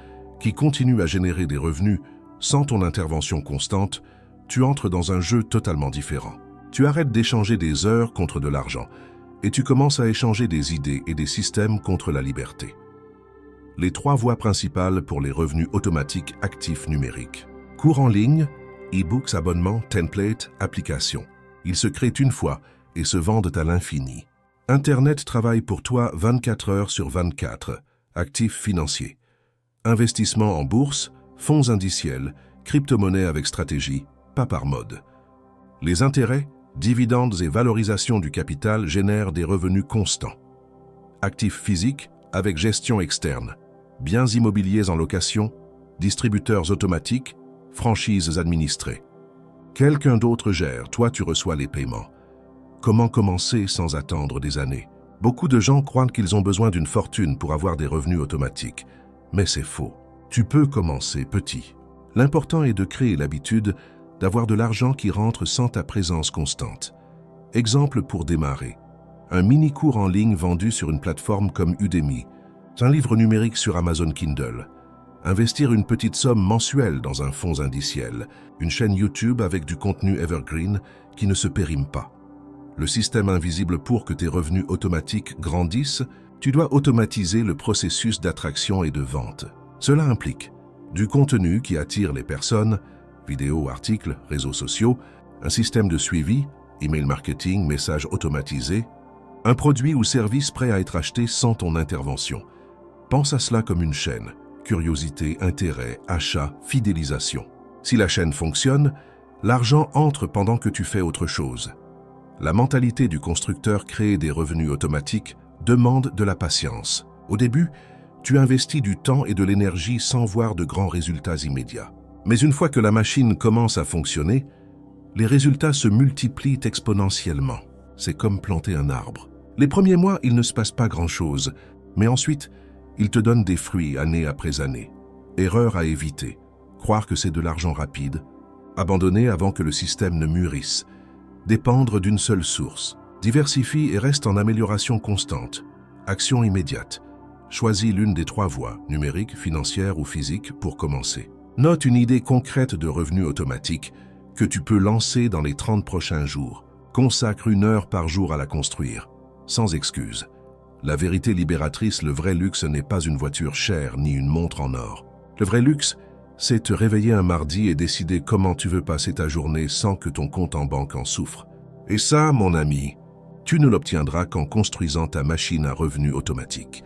qui continue à générer des revenus sans ton intervention constante, tu entres dans un jeu totalement différent. Tu arrêtes d'échanger des heures contre de l'argent et tu commences à échanger des idées et des systèmes contre la liberté. Les 3 voies principales pour les revenus automatiques actifs numériques. Cours en ligne, e-books, abonnements, templates, applications. Ils se créent une fois et se vendent à l'infini. Internet travaille pour toi 24 heures sur 24. Actifs financiers. Investissement en bourse, fonds indiciels, crypto-monnaies avec stratégie, pas par mode. Les intérêts, dividendes et valorisation du capital génèrent des revenus constants. Actifs physiques avec gestion externe. Biens immobiliers en location, distributeurs automatiques, franchises administrées. Quelqu'un d'autre gère, toi tu reçois les paiements. Comment commencer sans attendre des années? Beaucoup de gens croient qu'ils ont besoin d'une fortune pour avoir des revenus automatiques, mais c'est faux. Tu peux commencer petit. L'important est de créer l'habitude d'avoir de l'argent qui rentre sans ta présence constante. Exemple pour démarrer. Un mini-cours en ligne vendu sur une plateforme comme Udemy, un livre numérique sur Amazon Kindle, investir une petite somme mensuelle dans un fonds indiciel, une chaîne YouTube avec du contenu evergreen qui ne se périme pas. Le système invisible pour que tes revenus automatiques grandissent, tu dois automatiser le processus d'attraction et de vente. Cela implique du contenu qui attire les personnes, vidéos, articles, réseaux sociaux, un système de suivi, email marketing, messages automatisés, un produit ou service prêt à être acheté sans ton intervention. Pense à cela comme une chaîne. Curiosité, intérêt, achat, fidélisation. Si la chaîne fonctionne, l'argent entre pendant que tu fais autre chose. La mentalité du constructeur créer des revenus automatiques demande de la patience. Au début, tu investis du temps et de l'énergie sans voir de grands résultats immédiats. Mais une fois que la machine commence à fonctionner, les résultats se multiplient exponentiellement. C'est comme planter un arbre. Les premiers mois, il ne se passe pas grand-chose, mais ensuite, il te donne des fruits année après année. Erreur à éviter. Croire que c'est de l'argent rapide. Abandonner avant que le système ne mûrisse. Dépendre d'une seule source. Diversifie et reste en amélioration constante. Action immédiate. Choisis l'une des 3 voies, numérique, financière ou physique, pour commencer. Note une idée concrète de revenu automatique que tu peux lancer dans les 30 prochains jours. Consacre 1 heure par jour à la construire, sans excuse. La vérité libératrice, le vrai luxe n'est pas une voiture chère ni une montre en or. Le vrai luxe, c'est te réveiller un mardi et décider comment tu veux passer ta journée sans que ton compte en banque en souffre. Et ça, mon ami, tu ne l'obtiendras qu'en construisant ta machine à revenus automatique.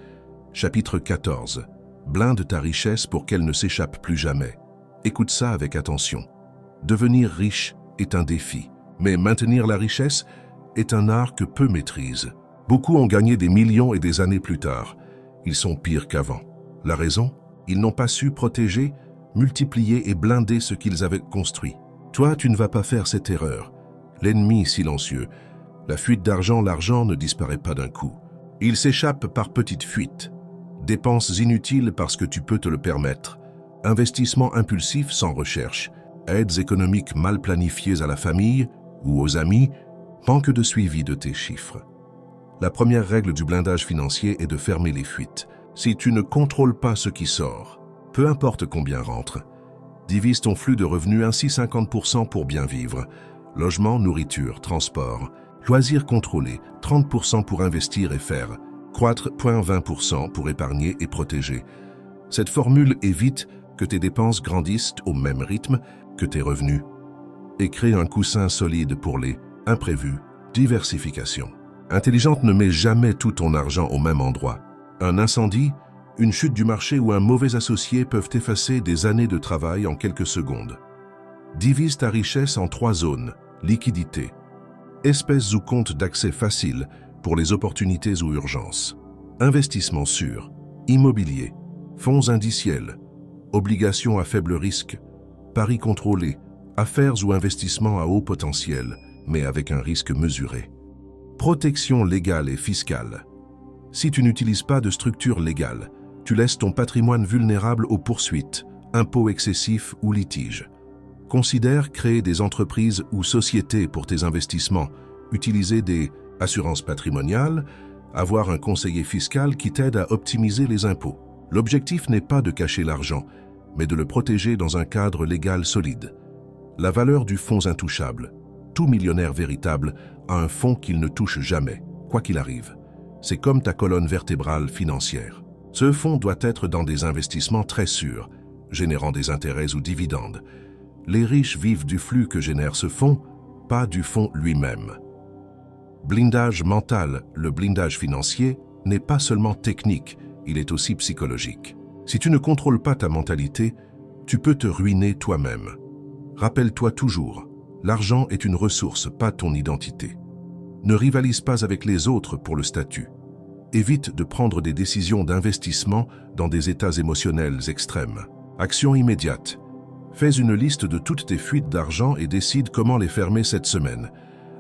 Chapitre 14. Blinde ta richesse pour qu'elle ne s'échappe plus jamais. Écoute ça avec attention. Devenir riche est un défi, mais maintenir la richesse est un art que peu maîtrisent. Beaucoup ont gagné des millions et des années plus tard. Ils sont pires qu'avant. La raison? Ils n'ont pas su protéger, multiplier et blinder ce qu'ils avaient construit. Toi, tu ne vas pas faire cette erreur. L'ennemi silencieux. La fuite d'argent, l'argent ne disparaît pas d'un coup. Il s'échappe par petites fuites. Dépenses inutiles parce que tu peux te le permettre. Investissements impulsifs sans recherche. Aides économiques mal planifiées à la famille ou aux amis. Manque de suivi de tes chiffres. La première règle du blindage financier est de fermer les fuites. Si tu ne contrôles pas ce qui sort, peu importe combien rentre, divise ton flux de revenus ainsi 50% pour bien vivre. Logement, nourriture, transport, loisirs contrôlés, 30% pour investir et faire, croître, 20% pour épargner et protéger. Cette formule évite que tes dépenses grandissent au même rythme que tes revenus et crée un coussin solide pour les imprévus. Diversification. Intelligente ne met jamais tout ton argent au même endroit. Un incendie, Une chute du marché ou un mauvais associé peuvent effacer des années de travail en quelques secondes. Divise ta richesse en 3 zones. Liquidité. Espèces ou comptes d'accès facile pour les opportunités ou urgences. Investissement sûr. Immobilier. Fonds indiciels. Obligations à faible risque. Paris contrôlés. Affaires ou investissements à haut potentiel, mais avec un risque mesuré. Protection légale et fiscale. Si tu n'utilises pas de structure légale, tu laisses ton patrimoine vulnérable aux poursuites, impôts excessifs ou litiges. Considère créer des entreprises ou sociétés pour tes investissements, utiliser des assurances patrimoniales, avoir un conseiller fiscal qui t'aide à optimiser les impôts. L'objectif n'est pas de cacher l'argent, mais de le protéger dans un cadre légal solide. La valeur du fonds intouchable. Tout millionnaire véritable a un fonds qu'il ne touche jamais, quoi qu'il arrive. C'est comme ta colonne vertébrale financière. Ce fonds doit être dans des investissements très sûrs, générant des intérêts ou dividendes. Les riches vivent du flux que génère ce fonds, pas du fonds lui-même. Blindage mental, le blindage financier, n'est pas seulement technique, il est aussi psychologique. Si tu ne contrôles pas ta mentalité, tu peux te ruiner toi-même. Rappelle-toi toujours, l'argent est une ressource, pas ton identité. Ne rivalise pas avec les autres pour le statut. Évite de prendre des décisions d'investissement dans des états émotionnels extrêmes. Action immédiate. Fais une liste de toutes tes fuites d'argent et décide comment les fermer cette semaine.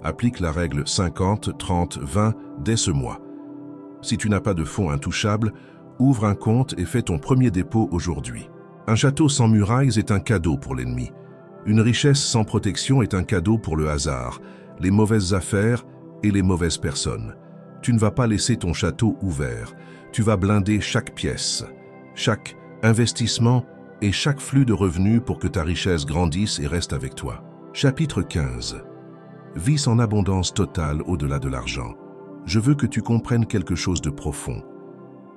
Applique la règle 50-30-20 dès ce mois. Si tu n'as pas de fonds intouchables, ouvre un compte et fais ton premier dépôt aujourd'hui. Un château sans murailles est un cadeau pour l'ennemi. Une richesse sans protection est un cadeau pour le hasard, les mauvaises affaires et les mauvaises personnes. Tu ne vas pas laisser ton château ouvert. Tu vas blinder chaque pièce, chaque investissement et chaque flux de revenus pour que ta richesse grandisse et reste avec toi. Chapitre 15. Vis en abondance totale au-delà de l'argent. Je veux que tu comprennes quelque chose de profond.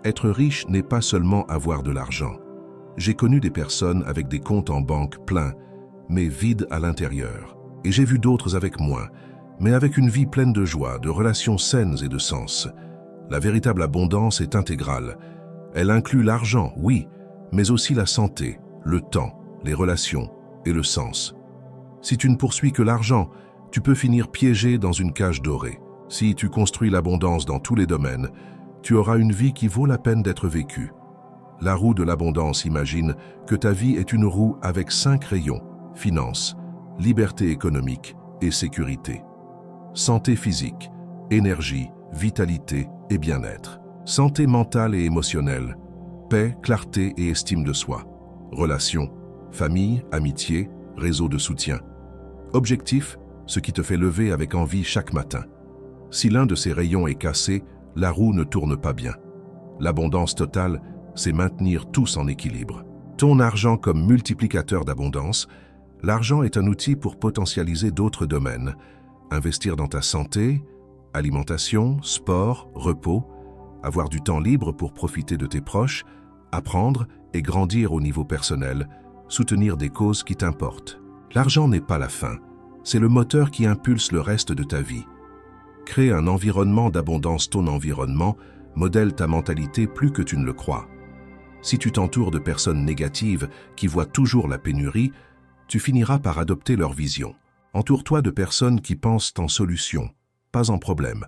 Être riche n'est pas seulement avoir de l'argent. J'ai connu des personnes avec des comptes en banque pleins, mais vides à l'intérieur. Et j'ai vu d'autres avec moins, mais avec une vie pleine de joie, de relations saines et de sens. La véritable abondance est intégrale. Elle inclut l'argent, oui, mais aussi la santé, le temps, les relations et le sens. Si tu ne poursuis que l'argent, tu peux finir piégé dans une cage dorée. Si tu construis l'abondance dans tous les domaines, tu auras une vie qui vaut la peine d'être vécue. La roue de l'abondance imagine que ta vie est une roue avec 5 rayons, finances, liberté économique et sécurité. Santé physique, énergie, vitalité et bien-être. Santé mentale et émotionnelle, paix, clarté et estime de soi. Relations, famille, amitié, réseau de soutien. Objectif, ce qui te fait lever avec envie chaque matin. Si l'un de ces rayons est cassé, la roue ne tourne pas bien. L'abondance totale, c'est maintenir tous en équilibre. Ton argent comme multiplicateur d'abondance, l'argent est un outil pour potentialiser d'autres domaines. Investir dans ta santé, alimentation, sport, repos, avoir du temps libre pour profiter de tes proches, apprendre et grandir au niveau personnel, soutenir des causes qui t'importent. L'argent n'est pas la fin, c'est le moteur qui impulse le reste de ta vie. Crée un environnement d'abondance, ton environnement modèle ta mentalité plus que tu ne le crois. Si tu t'entoures de personnes négatives qui voient toujours la pénurie, tu finiras par adopter leur vision. Entoure-toi de personnes qui pensent en solution, pas en problème.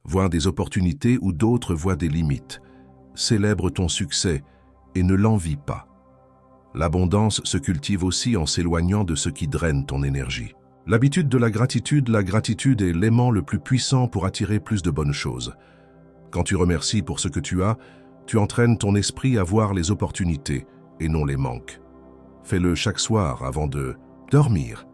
Vois des opportunités où d'autres voient des limites. Célèbre ton succès et ne l'envie pas. L'abondance se cultive aussi en s'éloignant de ce qui draine ton énergie. L'habitude de la gratitude est l'aimant le plus puissant pour attirer plus de bonnes choses. Quand tu remercies pour ce que tu as, tu entraînes ton esprit à voir les opportunités et non les manques. Fais-le chaque soir avant de dormir.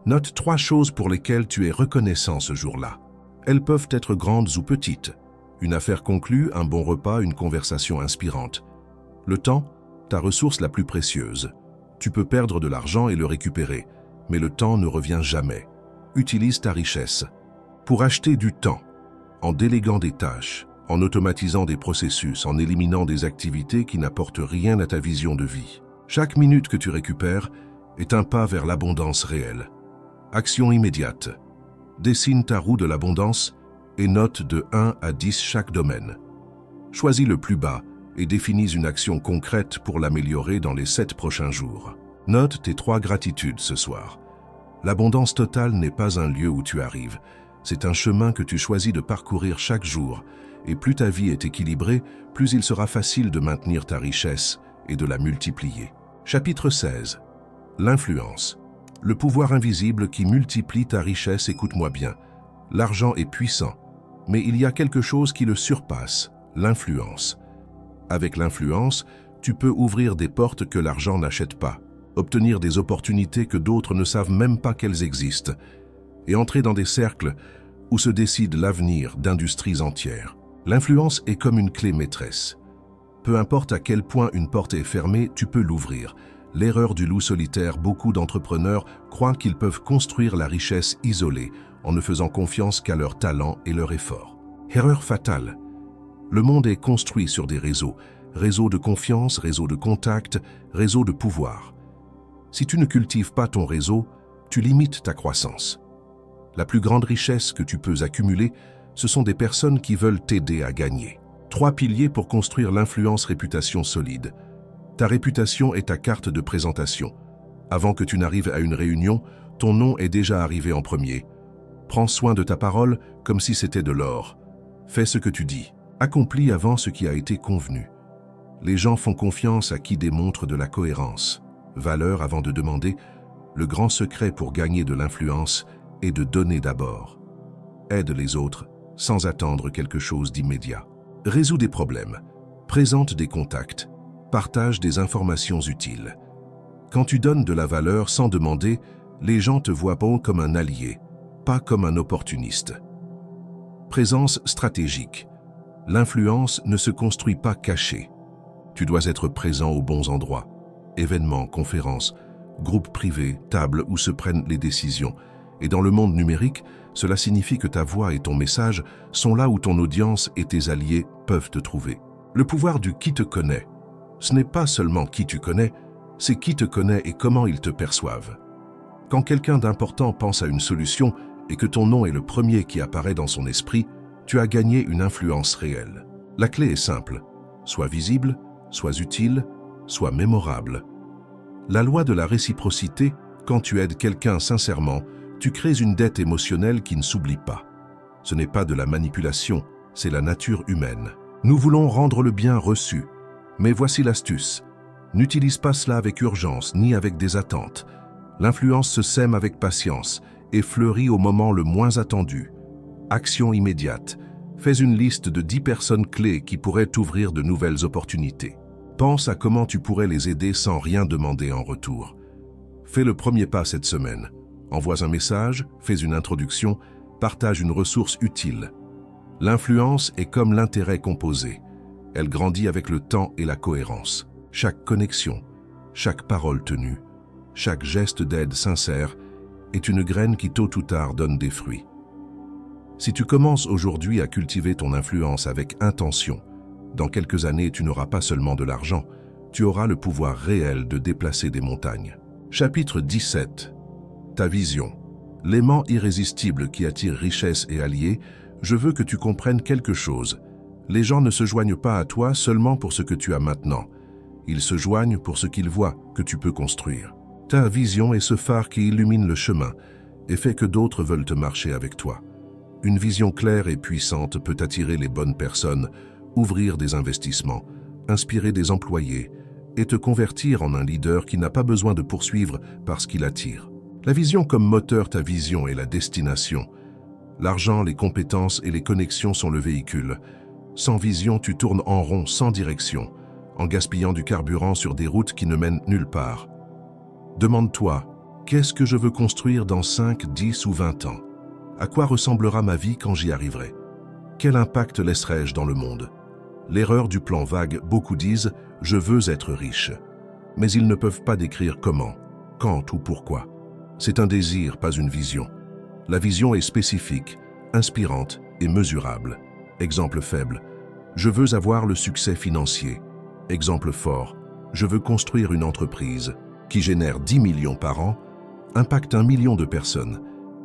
Note 3 choses pour lesquelles tu es reconnaissant ce jour-là. Elles peuvent être grandes ou petites. Une affaire conclue, un bon repas, une conversation inspirante. Le temps, ta ressource la plus précieuse. Tu peux perdre de l'argent et le récupérer, mais le temps ne revient jamais. Utilise ta richesse pour acheter du temps, en déléguant des tâches, en automatisant des processus, en éliminant des activités qui n'apportent rien à ta vision de vie. Chaque minute que tu récupères est un pas vers l'abondance réelle. Action immédiate. Dessine ta roue de l'abondance et note de 1 à 10 chaque domaine. Choisis le plus bas et définis une action concrète pour l'améliorer dans les 7 prochains jours. Note tes 3 gratitudes ce soir. L'abondance totale n'est pas un lieu où tu arrives, c'est un chemin que tu choisis de parcourir chaque jour, et plus ta vie est équilibrée, plus il sera facile de maintenir ta richesse et de la multiplier. Chapitre 16. L'influence. Le pouvoir invisible qui multiplie ta richesse, écoute-moi bien. L'argent est puissant, mais il y a quelque chose qui le surpasse, l'influence. Avec l'influence, tu peux ouvrir des portes que l'argent n'achète pas, obtenir des opportunités que d'autres ne savent même pas qu'elles existent, et entrer dans des cercles où se décide l'avenir d'industries entières. L'influence est comme une clé maîtresse. Peu importe à quel point une porte est fermée, tu peux l'ouvrir. L'erreur du loup solitaire, beaucoup d'entrepreneurs croient qu'ils peuvent construire la richesse isolée, en ne faisant confiance qu'à leur talent et leur effort. Erreur fatale. Le monde est construit sur des réseaux. Réseaux de confiance, réseaux de contacts, réseaux de pouvoir. Si tu ne cultives pas ton réseau, tu limites ta croissance. La plus grande richesse que tu peux accumuler, ce sont des personnes qui veulent t'aider à gagner. 3 piliers pour construire l'influence réputation solide. Ta réputation est ta carte de présentation. Avant que tu n'arrives à une réunion, ton nom est déjà arrivé en premier. Prends soin de ta parole comme si c'était de l'or. Fais ce que tu dis. Accomplis avant ce qui a été convenu. Les gens font confiance à qui démontre de la cohérence. Valeur avant de demander. Le grand secret pour gagner de l'influence est de donner d'abord. Aide les autres sans attendre quelque chose d'immédiat. Résous des problèmes. Présente des contacts. Partage des informations utiles. Quand tu donnes de la valeur sans demander, les gens te voient pas comme un allié, pas comme un opportuniste. Présence stratégique. L'influence ne se construit pas cachée. Tu dois être présent aux bons endroits. Événements, conférences, groupes privés, tables où se prennent les décisions. Et dans le monde numérique, cela signifie que ta voix et ton message sont là où ton audience et tes alliés peuvent te trouver. Le pouvoir du qui te connaît. Ce n'est pas seulement qui tu connais, c'est qui te connaît et comment ils te perçoivent. Quand quelqu'un d'important pense à une solution et que ton nom est le premier qui apparaît dans son esprit, tu as gagné une influence réelle. La clé est simple. Sois visible, sois utile, sois mémorable. La loi de la réciprocité, quand tu aides quelqu'un sincèrement, tu crées une dette émotionnelle qui ne s'oublie pas. Ce n'est pas de la manipulation, c'est la nature humaine. Nous voulons rendre le bien reçu. Mais voici l'astuce. N'utilise pas cela avec urgence ni avec des attentes. L'influence se sème avec patience et fleurit au moment le moins attendu. Action immédiate. Fais une liste de 10 personnes clés qui pourraient t'ouvrir de nouvelles opportunités. Pense à comment tu pourrais les aider sans rien demander en retour. Fais le premier pas cette semaine. Envoie un message, fais une introduction, partage une ressource utile. L'influence est comme l'intérêt composé. Elle grandit avec le temps et la cohérence. Chaque connexion, chaque parole tenue, chaque geste d'aide sincère est une graine qui tôt ou tard donne des fruits. Si tu commences aujourd'hui à cultiver ton influence avec intention, dans quelques années tu n'auras pas seulement de l'argent, tu auras le pouvoir réel de déplacer des montagnes. Chapitre 17. Ta vision. L'aimant irrésistible qui attire richesse et alliés, je veux que tu comprennes quelque chose. Les gens ne se joignent pas à toi seulement pour ce que tu as maintenant. Ils se joignent pour ce qu'ils voient que tu peux construire. Ta vision est ce phare qui illumine le chemin et fait que d'autres veulent te marcher avec toi. Une vision claire et puissante peut attirer les bonnes personnes, ouvrir des investissements, inspirer des employés et te convertir en un leader qui n'a pas besoin de poursuivre parce qu'il attire. La vision comme moteur, ta vision est la destination. L'argent, les compétences et les connexions sont le véhicule. Sans vision, tu tournes en rond, sans direction, en gaspillant du carburant sur des routes qui ne mènent nulle part. Demande-toi, qu'est-ce que je veux construire dans 5, 10 ou 20 ans? À quoi ressemblera ma vie quand j'y arriverai? Quel impact laisserai-je dans le monde? L'erreur du plan vague, beaucoup disent « je veux être riche ». Mais ils ne peuvent pas décrire comment, quand ou pourquoi. C'est un désir, pas une vision. La vision est spécifique, inspirante et mesurable. Exemple faible, je veux avoir le succès financier. Exemple fort, je veux construire une entreprise qui génère 10 millions par an, impacte 1 million de personnes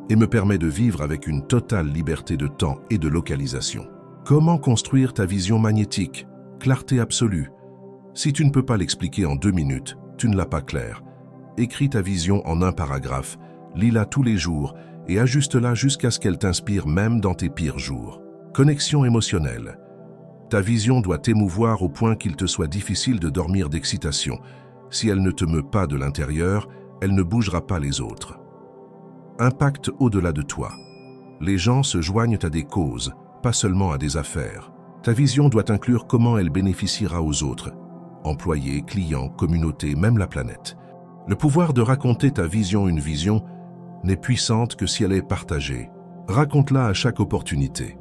et me permet de vivre avec une totale liberté de temps et de localisation. Comment construire ta vision magnétique? Clarté absolue. Si tu ne peux pas l'expliquer en 2 minutes, tu ne l'as pas clair. Écris ta vision en un paragraphe, lis-la tous les jours et ajuste-la jusqu'à ce qu'elle t'inspire même dans tes pires jours. Connexion émotionnelle. Ta vision doit t'émouvoir au point qu'il te soit difficile de dormir d'excitation. Si elle ne te meut pas de l'intérieur, elle ne bougera pas les autres. Impact au-delà de toi. Les gens se joignent à des causes, pas seulement à des affaires. Ta vision doit inclure comment elle bénéficiera aux autres. Employés, clients, communautés, même la planète. Le pouvoir de raconter ta vision, une vision, n'est puissante que si elle est partagée. Raconte-la à chaque opportunité.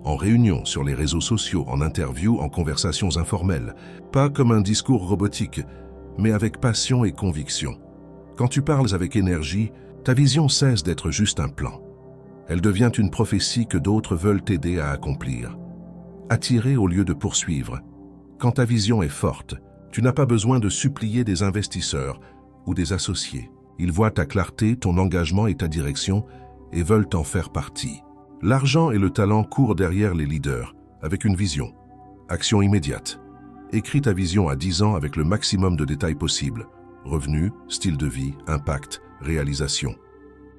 En réunion, sur les réseaux sociaux, en interview, en conversations informelles. Pas comme un discours robotique, mais avec passion et conviction. Quand tu parles avec énergie, ta vision cesse d'être juste un plan. Elle devient une prophétie que d'autres veulent t'aider à accomplir. Attirer au lieu de poursuivre. Quand ta vision est forte, tu n'as pas besoin de supplier des investisseurs ou des associés. Ils voient ta clarté, ton engagement et ta direction et veulent en faire partie. L'argent et le talent courent derrière les leaders, avec une vision. Action immédiate. Écris ta vision à 10 ans avec le maximum de détails possibles. Revenus, style de vie, impact, réalisation.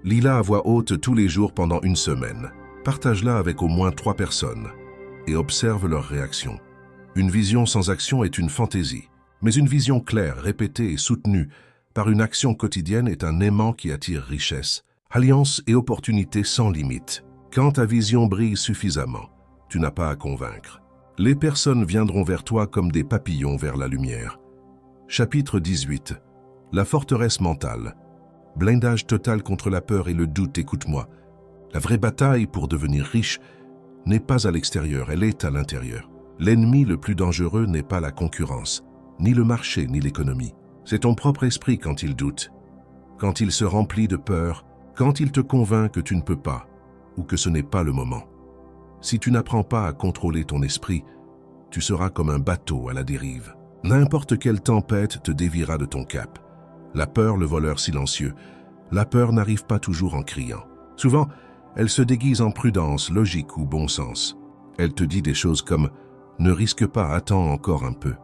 Lis-la à voix haute tous les jours pendant 1 semaine. Partage-la avec au moins 3 personnes et observe leurs réactions. Une vision sans action est une fantaisie, mais une vision claire, répétée et soutenue par une action quotidienne est un aimant qui attire richesse, alliance et opportunités sans limite. Quand ta vision brille suffisamment, tu n'as pas à convaincre. Les personnes viendront vers toi comme des papillons vers la lumière. Chapitre 18. La forteresse mentale. Blindage total contre la peur et le doute, écoute-moi. La vraie bataille pour devenir riche n'est pas à l'extérieur, elle est à l'intérieur. L'ennemi le plus dangereux n'est pas la concurrence, ni le marché, ni l'économie. C'est ton propre esprit quand il doute, quand il se remplit de peur, quand il te convainc que tu ne peux pas ou que ce n'est pas le moment. Si tu n'apprends pas à contrôler ton esprit, tu seras comme un bateau à la dérive. N'importe quelle tempête te déviera de ton cap. La peur, le voleur silencieux. La peur n'arrive pas toujours en criant. Souvent, elle se déguise en prudence, logique ou bon sens. Elle te dit des choses comme « Ne risque pas, attends encore un peu ».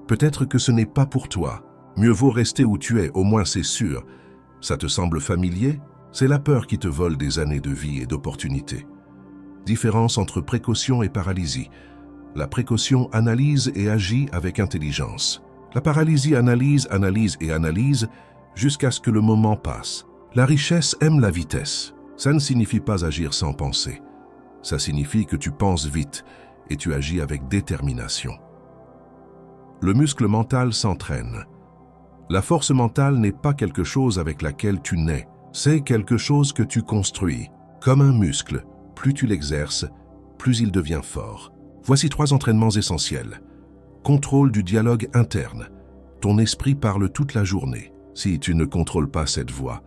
Peut-être que ce n'est pas pour toi. Mieux vaut rester où tu es, au moins c'est sûr. Ça te semble familier? C'est la peur qui te vole des années de vie et d'opportunités. Différence entre précaution et paralysie. La précaution analyse et agit avec intelligence. La paralysie analyse, analyse et analyse jusqu'à ce que le moment passe. La richesse aime la vitesse. Ça ne signifie pas agir sans penser. Ça signifie que tu penses vite et tu agis avec détermination. Le muscle mental s'entraîne. La force mentale n'est pas quelque chose avec laquelle tu nais. C'est quelque chose que tu construis. Comme un muscle, plus tu l'exerces, plus il devient fort. Voici 3 entraînements essentiels. Contrôle du dialogue interne. Ton esprit parle toute la journée. Si tu ne contrôles pas cette voix,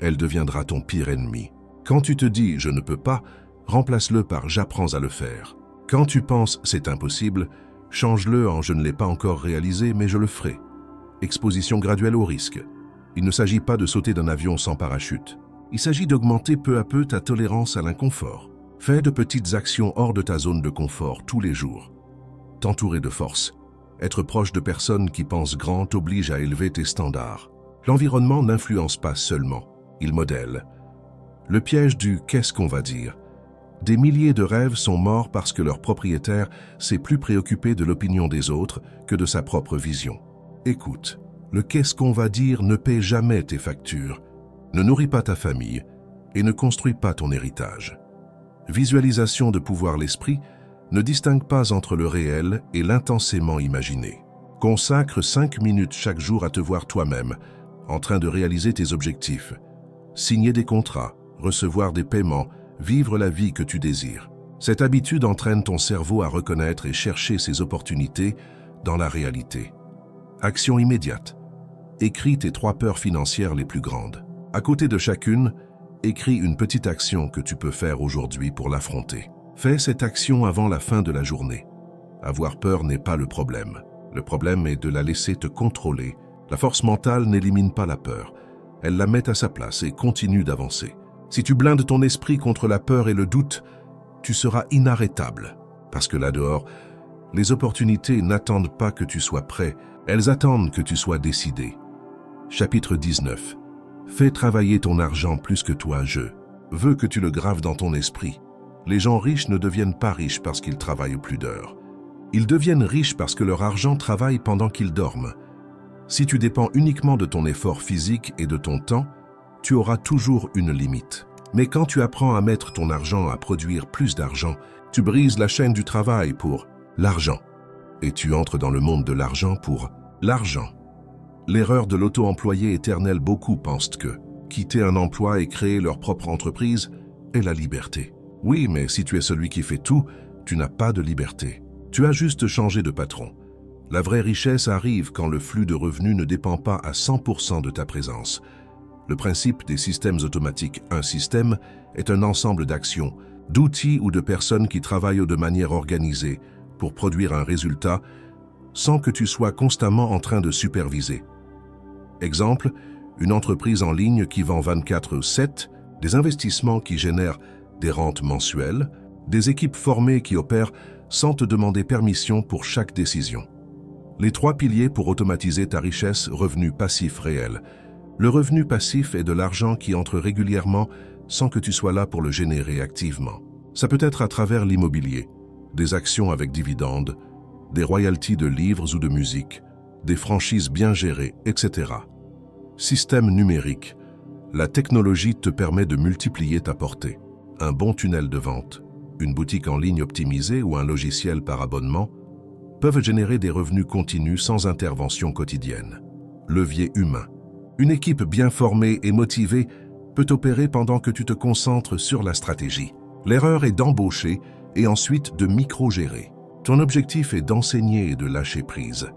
elle deviendra ton pire ennemi. Quand tu te dis « je ne peux pas », remplace-le par « j'apprends à le faire ». Quand tu penses « c'est impossible », change-le en « je ne l'ai pas encore réalisé, mais je le ferai ». Exposition graduelle au risque. Il ne s'agit pas de sauter d'un avion sans parachute. Il s'agit d'augmenter peu à peu ta tolérance à l'inconfort. Fais de petites actions hors de ta zone de confort tous les jours. T'entourer de force. Être proche de personnes qui pensent grand t'oblige à élever tes standards. L'environnement n'influence pas seulement, il modèle. Le piège du « qu'est-ce qu'on va dire ?» Des milliers de rêves sont morts parce que leur propriétaire s'est plus préoccupé de l'opinion des autres que de sa propre vision. Écoute, le « qu'est-ce qu'on va dire » ne paie jamais tes factures, ne nourrit pas ta famille et ne construit pas ton héritage. Visualisation de pouvoir l'esprit ne distingue pas entre le réel et l'intensément imaginé. Consacre 5 minutes chaque jour à te voir toi-même, en train de réaliser tes objectifs. Signer des contrats, recevoir des paiements, vivre la vie que tu désires. Cette habitude entraîne ton cerveau à reconnaître et chercher ses opportunités dans la réalité. Action immédiate. Écris tes 3 peurs financières les plus grandes. À côté de chacune, écris une petite action que tu peux faire aujourd'hui pour l'affronter. Fais cette action avant la fin de la journée. Avoir peur n'est pas le problème. Le problème est de la laisser te contrôler. La force mentale n'élimine pas la peur. Elle la met à sa place et continue d'avancer. Si tu blindes ton esprit contre la peur et le doute, tu seras inarrêtable. Parce que là-dehors, Les opportunités n'attendent pas que tu sois prêt, elles attendent que tu sois décidé. Chapitre 19. Fais travailler ton argent plus que toi, je veux que tu le graves dans ton esprit. Les gens riches ne deviennent pas riches parce qu'ils travaillent plus d'heures. Ils deviennent riches parce que leur argent travaille pendant qu'ils dorment. Si tu dépends uniquement de ton effort physique et de ton temps, tu auras toujours une limite. Mais quand tu apprends à mettre ton argent à produire plus d'argent, tu brises la chaîne du travail pour l'argent. Et tu entres dans le monde de l'argent pour l'argent. L'erreur de l'auto-employé éternel, beaucoup pensent que quitter un emploi et créer leur propre entreprise est la liberté. Oui, mais si tu es celui qui fait tout, tu n'as pas de liberté. Tu as juste changé de patron. La vraie richesse arrive quand le flux de revenus ne dépend pas à 100% de ta présence. Le principe des systèmes automatiques, un système, est un ensemble d'actions, d'outils ou de personnes qui travaillent de manière organisée pour produire un résultat sans que tu sois constamment en train de superviser. Exemple, une entreprise en ligne qui vend 24/7, des investissements qui génèrent des rentes mensuelles, des équipes formées qui opèrent sans te demander permission pour chaque décision. Les 3 piliers pour automatiser ta richesse: revenu passif réel. Le revenu passif est de l'argent qui entre régulièrement sans que tu sois là pour le générer activement. Ça peut être à travers l'immobilier, des actions avec dividendes, des royalties de livres ou de musique, des franchises bien gérées, etc. Système numérique. La technologie te permet de multiplier ta portée. Un bon tunnel de vente, une boutique en ligne optimisée ou un logiciel par abonnement peuvent générer des revenus continus sans intervention quotidienne. Levier humain. Une équipe bien formée et motivée peut opérer pendant que tu te concentres sur la stratégie. L'erreur est d'embaucher et ensuite de micro-gérer. Ton objectif est d'enseigner et de lâcher prise.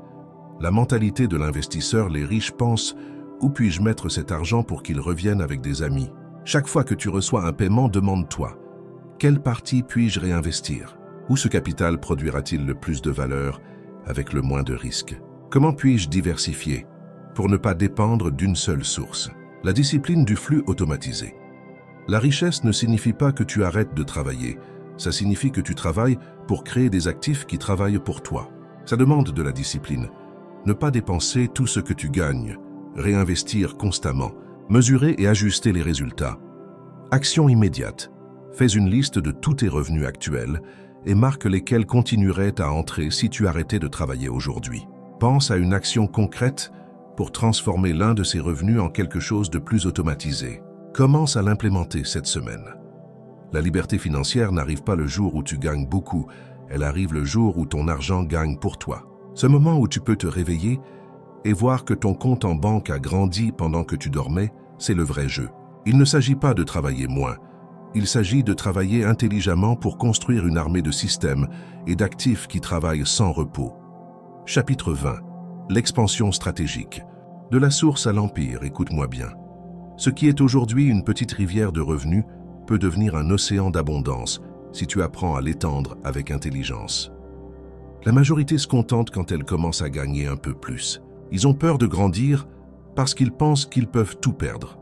La mentalité de l'investisseur, les riches pensent « Où puis-je mettre cet argent pour qu'il revienne avec des amis ?» Chaque fois que tu reçois un paiement, demande-toi « Quelle partie puis-je réinvestir ? Où ce capital produira-t-il le plus de valeur avec le moins de risques ? Comment puis-je diversifier pour ne pas dépendre d'une seule source ?» La discipline du flux automatisé. La richesse ne signifie pas que tu arrêtes de travailler. Ça signifie que tu travailles pour créer des actifs qui travaillent pour toi. Ça demande de la discipline. Ne pas dépenser tout ce que tu gagnes. Réinvestir constamment. Mesurer et ajuster les résultats. Action immédiate. Fais une liste de tous tes revenus actuels et marque lesquels continueraient à entrer si tu arrêtais de travailler aujourd'hui. Pense à une action concrète pour transformer l'un de ces revenus en quelque chose de plus automatisé. Commence à l'implémenter cette semaine. La liberté financière n'arrive pas le jour où tu gagnes beaucoup, elle arrive le jour où ton argent gagne pour toi. Ce moment où tu peux te réveiller et voir que ton compte en banque a grandi pendant que tu dormais, c'est le vrai jeu. Il ne s'agit pas de travailler moins, il s'agit de travailler intelligemment pour construire une armée de systèmes et d'actifs qui travaillent sans repos. Chapitre 20. L'expansion stratégique. De la source à l'empire, écoute-moi bien. Ce qui est aujourd'hui une petite rivière de revenus peut devenir un océan d'abondance si tu apprends à l'étendre avec intelligence. La majorité se contente quand elle commence à gagner un peu plus. Ils ont peur de grandir parce qu'ils pensent qu'ils peuvent tout perdre.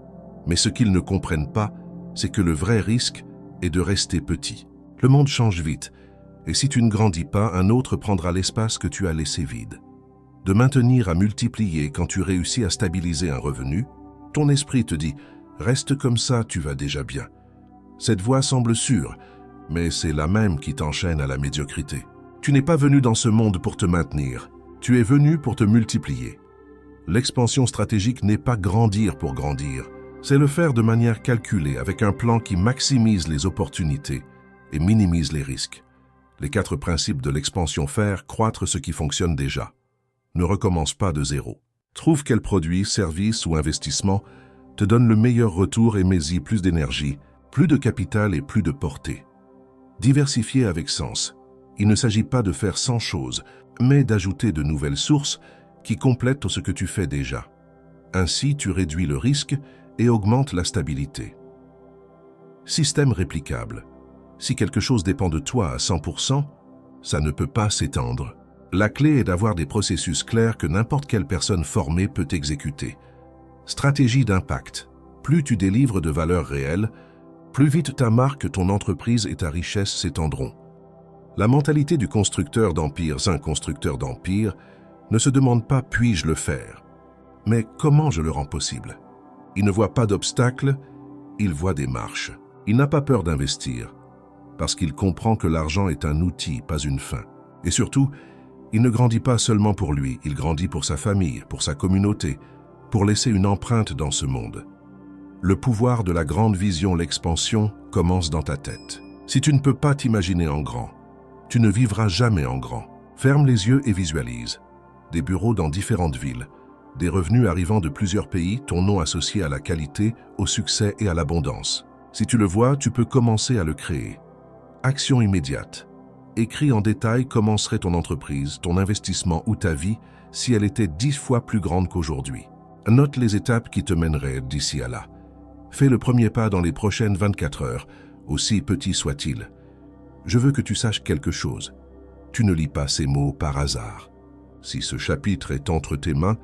Mais ce qu'ils ne comprennent pas, c'est que le vrai risque est de rester petit. Le monde change vite, et si tu ne grandis pas, un autre prendra l'espace que tu as laissé vide. De maintenir à multiplier quand tu réussis à stabiliser un revenu, ton esprit te dit « Reste comme ça, tu vas déjà bien ». Cette voix semble sûre, mais c'est la même qui t'enchaîne à la médiocrité. Tu n'es pas venu dans ce monde pour te maintenir, tu es venu pour te multiplier. L'expansion stratégique n'est pas grandir pour grandir, c'est le faire de manière calculée avec un plan qui maximise les opportunités et minimise les risques. Les 4 principes de l'expansion: faire croître ce qui fonctionne déjà. Ne recommence pas de zéro. Trouve quel produit, service ou investissement te donne le meilleur retour et mets-y plus d'énergie, plus de capital et plus de portée. Diversifier avec sens. Il ne s'agit pas de faire 100 choses, mais d'ajouter de nouvelles sources qui complètent ce que tu fais déjà. Ainsi, tu réduis le risque et augmentes la stabilité. Système réplicable. Si quelque chose dépend de toi à 100%, ça ne peut pas s'étendre. La clé est d'avoir des processus clairs que n'importe quelle personne formée peut exécuter. Stratégie d'impact. Plus tu délivres de valeur réelle, plus vite ta marque, ton entreprise et ta richesse s'étendront. La mentalité du constructeur d'empires, un constructeur d'empire, ne se demande pas « puis-je le faire ?» mais « comment je le rends possible ?» Il ne voit pas d'obstacles, il voit des marches. Il n'a pas peur d'investir, parce qu'il comprend que l'argent est un outil, pas une fin. Et surtout, il ne grandit pas seulement pour lui, il grandit pour sa famille, pour sa communauté, pour laisser une empreinte dans ce monde. Le pouvoir de la grande vision, l'expansion, commence dans ta tête. Si tu ne peux pas t'imaginer en grand, tu ne vivras jamais en grand. Ferme les yeux et visualise. Des bureaux dans différentes villes, des revenus arrivant de plusieurs pays, ton nom associé à la qualité, au succès et à l'abondance. Si tu le vois, tu peux commencer à le créer. Action immédiate. Écris en détail comment serait ton entreprise, ton investissement ou ta vie si elle était 10 fois plus grande qu'aujourd'hui. Note les étapes qui te mèneraient d'ici à là. Fais le premier pas dans les prochaines 24 heures, aussi petit soit-il. Je veux que tu saches quelque chose. Tu ne lis pas ces mots par hasard. Si ce chapitre est entre tes mains,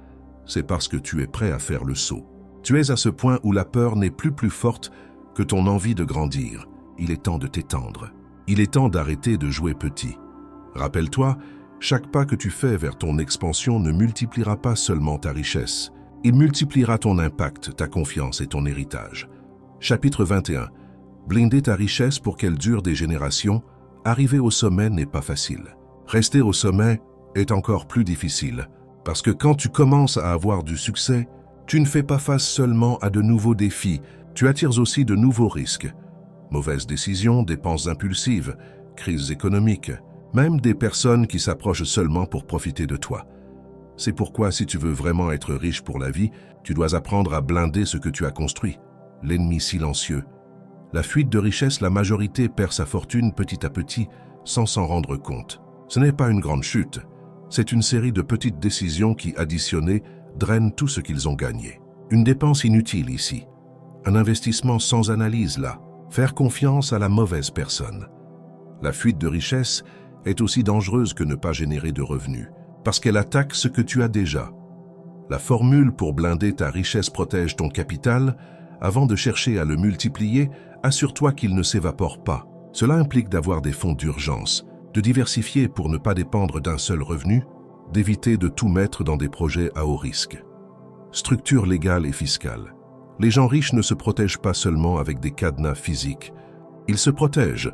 c'est parce que tu es prêt à faire le saut. Tu es à ce point où la peur n'est plus forte que ton envie de grandir. Il est temps de t'étendre. Il est temps d'arrêter de jouer petit. Rappelle-toi, chaque pas que tu fais vers ton expansion ne multipliera pas seulement ta richesse. Il multipliera ton impact, ta confiance et ton héritage. Chapitre 21. Blinder ta richesse pour qu'elle dure des générations. Arriver au sommet n'est pas facile. Rester au sommet est encore plus difficile. Parce que quand tu commences à avoir du succès, tu ne fais pas face seulement à de nouveaux défis, tu attires aussi de nouveaux risques. Mauvaises décisions, dépenses impulsives, crises économiques, même des personnes qui s'approchent seulement pour profiter de toi. C'est pourquoi si tu veux vraiment être riche pour la vie, tu dois apprendre à blinder ce que tu as construit. L'ennemi silencieux. La fuite de richesse, la majorité perd sa fortune petit à petit sans s'en rendre compte. Ce n'est pas une grande chute. C'est une série de petites décisions qui, additionnées, drainent tout ce qu'ils ont gagné. Une dépense inutile ici. Un investissement sans analyse là. Faire confiance à la mauvaise personne. La fuite de richesse est aussi dangereuse que ne pas générer de revenus, parce qu'elle attaque ce que tu as déjà. La formule pour blinder ta richesse protège ton capital. Avant de chercher à le multiplier, assure-toi qu'il ne s'évapore pas. Cela implique d'avoir des fonds d'urgence, de diversifier pour ne pas dépendre d'un seul revenu, d'éviter de tout mettre dans des projets à haut risque. Structure légale et fiscale. Les gens riches ne se protègent pas seulement avec des cadenas physiques. Ils se protègent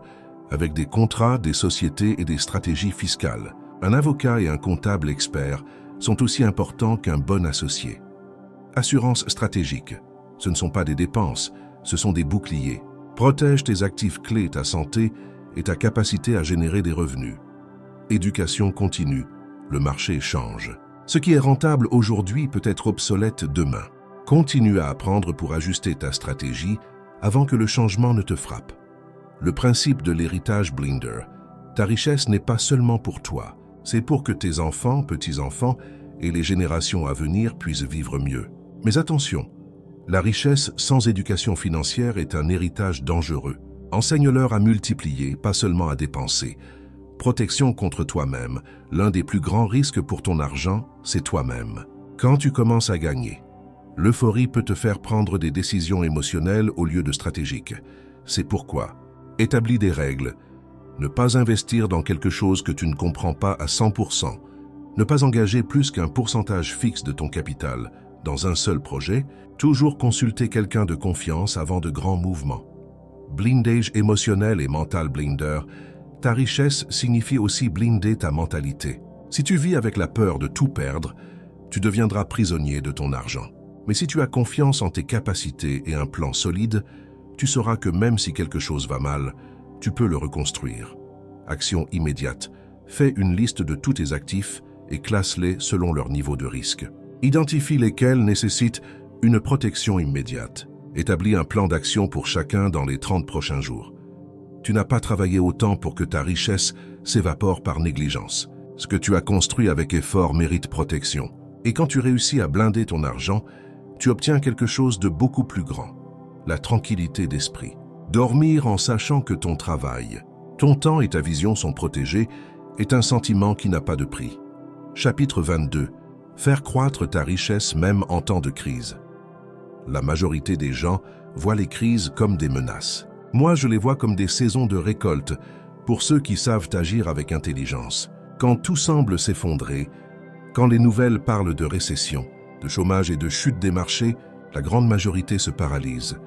avec des contrats, des sociétés et des stratégies fiscales. Un avocat et un comptable expert sont aussi importants qu'un bon associé. Assurance stratégique. Ce ne sont pas des dépenses, ce sont des boucliers. Protège tes actifs clés, ta santé et ta capacité à générer des revenus. Éducation continue. Le marché change. Ce qui est rentable aujourd'hui peut être obsolète demain. Continue à apprendre pour ajuster ta stratégie avant que le changement ne te frappe. Le principe de l'héritage Blinder. Ta richesse n'est pas seulement pour toi, c'est pour que tes enfants, petits-enfants et les générations à venir puissent vivre mieux. Mais attention, la richesse sans éducation financière est un héritage dangereux. Enseigne-leur à multiplier, pas seulement à dépenser. Protection contre toi-même. L'un des plus grands risques pour ton argent, c'est toi-même. Quand tu commences à gagner, l'euphorie peut te faire prendre des décisions émotionnelles au lieu de stratégiques. C'est pourquoi, établis des règles. Ne pas investir dans quelque chose que tu ne comprends pas à 100%. Ne pas engager plus qu'un pourcentage fixe de ton capital dans un seul projet. Toujours consulter quelqu'un de confiance avant de grands mouvements. Blindage émotionnel et mental blinder. Ta richesse signifie aussi blinder ta mentalité. Si tu vis avec la peur de tout perdre, tu deviendras prisonnier de ton argent. Mais si tu as confiance en tes capacités et un plan solide, tu sauras que même si quelque chose va mal, tu peux le reconstruire. Action immédiate. Fais une liste de tous tes actifs et classe-les selon leur niveau de risque. Identifie lesquels nécessitent une protection immédiate. Établis un plan d'action pour chacun dans les 30 prochains jours. Tu n'as pas travaillé autant pour que ta richesse s'évapore par négligence. Ce que tu as construit avec effort mérite protection. Et quand tu réussis à blinder ton argent, tu obtiens quelque chose de beaucoup plus grand. La tranquillité d'esprit. Dormir en sachant que ton travail, ton temps et ta vision sont protégés est un sentiment qui n'a pas de prix. Chapitre 22. Faire croître ta richesse même en temps de crise. La majorité des gens voient les crises comme des menaces. Moi, je les vois comme des saisons de récolte pour ceux qui savent agir avec intelligence. Quand tout semble s'effondrer, quand les nouvelles parlent de récession, de chômage et de chute des marchés, la grande majorité se paralyse.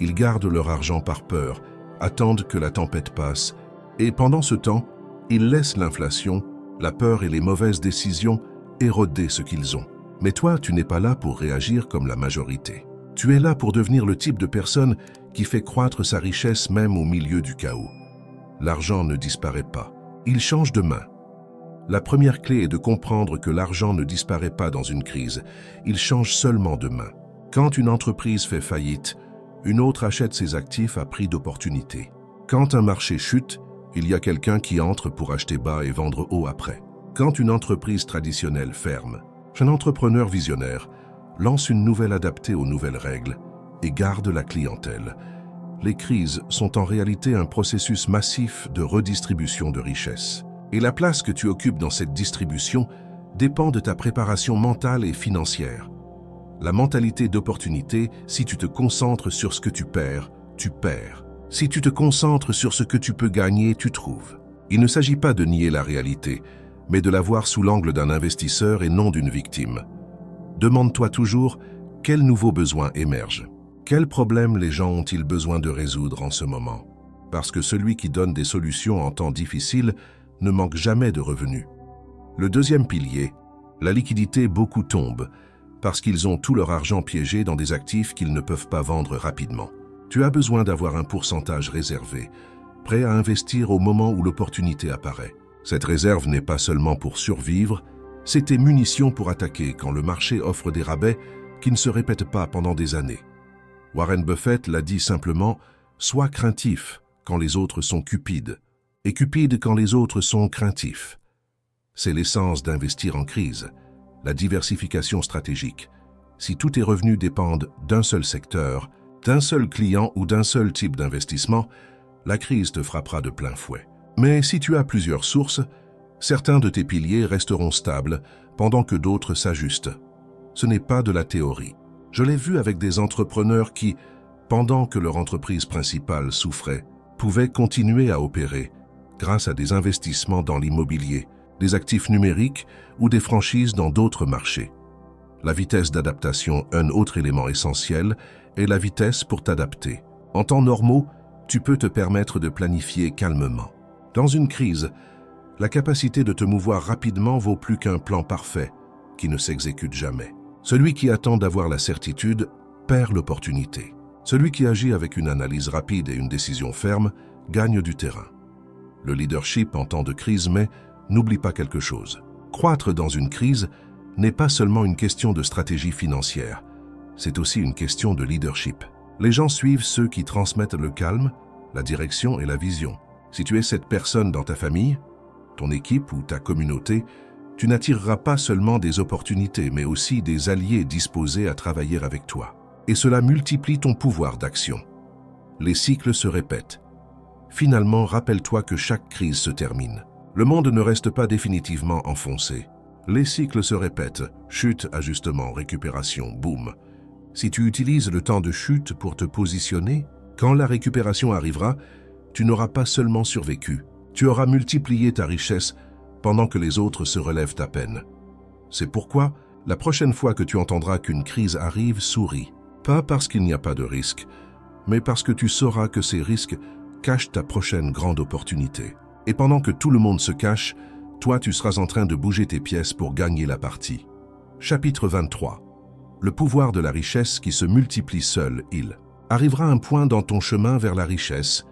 Ils gardent leur argent par peur, attendent que la tempête passe, et pendant ce temps, ils laissent l'inflation, la peur et les mauvaises décisions éroder ce qu'ils ont. Mais toi, tu n'es pas là pour réagir comme la majorité. Tu es là pour devenir le type de personne qui fait croître sa richesse même au milieu du chaos. L'argent ne disparaît pas, il change de main. La première clé est de comprendre que l'argent ne disparaît pas dans une crise, il change seulement de main. Quand une entreprise fait faillite, une autre achète ses actifs à prix d'opportunité. Quand un marché chute, il y a quelqu'un qui entre pour acheter bas et vendre haut après. Quand une entreprise traditionnelle ferme, un entrepreneur visionnaire lance une nouvelle adaptée aux nouvelles règles et garde la clientèle. Les crises sont en réalité un processus massif de redistribution de richesses. Et la place que tu occupes dans cette distribution dépend de ta préparation mentale et financière. La mentalité d'opportunité, si tu te concentres sur ce que tu perds, tu perds. Si tu te concentres sur ce que tu peux gagner, tu trouves. Il ne s'agit pas de nier la réalité, mais de la voir sous l'angle d'un investisseur et non d'une victime. Demande-toi toujours quels nouveaux besoins émergent. Quels problèmes les gens ont-ils besoin de résoudre en ce moment? Parce que celui qui donne des solutions en temps difficile ne manque jamais de revenus. Le deuxième pilier, la liquidité, beaucoup tombent parce qu'ils ont tout leur argent piégé dans des actifs qu'ils ne peuvent pas vendre rapidement. Tu as besoin d'avoir un pourcentage réservé, prêt à investir au moment où l'opportunité apparaît. Cette réserve n'est pas seulement pour survivre, c'est tes munitions pour attaquer quand le marché offre des rabais qui ne se répètent pas pendant des années. Warren Buffett l'a dit simplement, sois craintif quand les autres sont cupides, et cupide quand les autres sont craintifs. C'est l'essence d'investir en crise, la diversification stratégique. Si tous tes revenus dépendent d'un seul secteur, d'un seul client ou d'un seul type d'investissement, la crise te frappera de plein fouet. Mais si tu as plusieurs sources, certains de tes piliers resteront stables pendant que d'autres s'ajustent. Ce n'est pas de la théorie. Je l'ai vu avec des entrepreneurs qui, pendant que leur entreprise principale souffrait, pouvaient continuer à opérer grâce à des investissements dans l'immobilier, des actifs numériques ou des franchises dans d'autres marchés. La vitesse d'adaptation, un autre élément essentiel, est la vitesse pour t'adapter. En temps normaux, tu peux te permettre de planifier calmement. Dans une crise, la capacité de te mouvoir rapidement vaut plus qu'un plan parfait qui ne s'exécute jamais. Celui qui attend d'avoir la certitude perd l'opportunité. Celui qui agit avec une analyse rapide et une décision ferme gagne du terrain. Le leadership en temps de crise, mais n'oublie pas quelque chose. Croître dans une crise n'est pas seulement une question de stratégie financière, c'est aussi une question de leadership. Les gens suivent ceux qui transmettent le calme, la direction et la vision. Si tu es cette personne dans ta famille, ton équipe ou ta communauté, tu n'attireras pas seulement des opportunités, mais aussi des alliés disposés à travailler avec toi. Et cela multiplie ton pouvoir d'action. Les cycles se répètent. Finalement, rappelle-toi que chaque crise se termine. Le monde ne reste pas définitivement enfoncé. Les cycles se répètent. Chute, ajustement, récupération, boum. Si tu utilises le temps de chute pour te positionner, quand la récupération arrivera, tu n'auras pas seulement survécu, tu auras multiplié ta richesse pendant que les autres se relèvent à peine. C'est pourquoi, la prochaine fois que tu entendras qu'une crise arrive, souris. Pas parce qu'il n'y a pas de risque, mais parce que tu sauras que ces risques cachent ta prochaine grande opportunité. Et pendant que tout le monde se cache, toi tu seras en train de bouger tes pièces pour gagner la partie. Chapitre 23. Le pouvoir de la richesse qui se multiplie seul, il. Arrivera un point dans ton chemin vers la richesse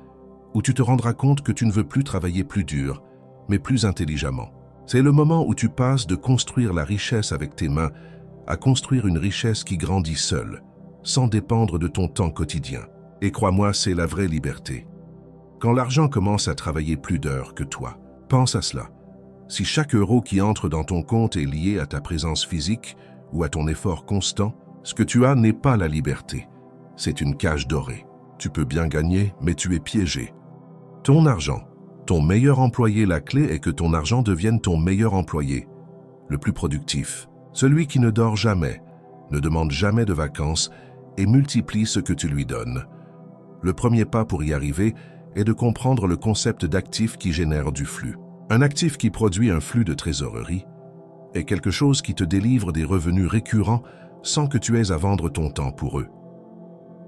où tu te rendras compte que tu ne veux plus travailler plus dur, mais plus intelligemment. C'est le moment où tu passes de construire la richesse avec tes mains à construire une richesse qui grandit seule, sans dépendre de ton temps quotidien. Et crois-moi, c'est la vraie liberté. Quand l'argent commence à travailler plus d'heures que toi, pense à cela. Si chaque euro qui entre dans ton compte est lié à ta présence physique ou à ton effort constant, ce que tu as n'est pas la liberté. C'est une cage dorée. Tu peux bien gagner, mais tu es piégé. Ton argent, ton meilleur employé, la clé est que ton argent devienne ton meilleur employé, le plus productif, celui qui ne dort jamais, ne demande jamais de vacances et multiplie ce que tu lui donnes. Le premier pas pour y arriver est de comprendre le concept d'actif qui génère du flux. Un actif qui produit un flux de trésorerie est quelque chose qui te délivre des revenus récurrents sans que tu aies à vendre ton temps pour eux.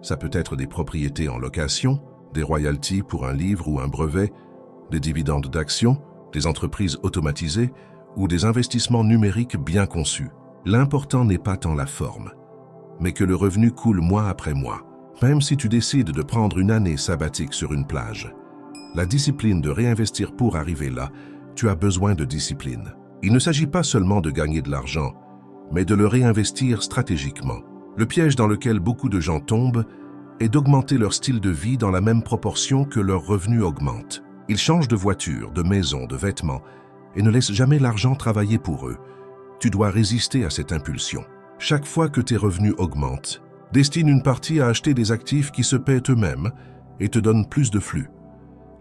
Ça peut être des propriétés en location, des royalties pour un livre ou un brevet, des dividendes d'actions, des entreprises automatisées ou des investissements numériques bien conçus. L'important n'est pas tant la forme, mais que le revenu coule mois après mois. Même si tu décides de prendre une année sabbatique sur une plage, la discipline de réinvestir pour arriver là, tu as besoin de discipline. Il ne s'agit pas seulement de gagner de l'argent, mais de le réinvestir stratégiquement. Le piège dans lequel beaucoup de gens tombent est d'augmenter leur style de vie dans la même proportion que leurs revenus augmentent. Ils changent de voiture, de maison, de vêtements et ne laissent jamais l'argent travailler pour eux. Tu dois résister à cette impulsion. Chaque fois que tes revenus augmentent, destine une partie à acheter des actifs qui se paient eux-mêmes et te donnent plus de flux.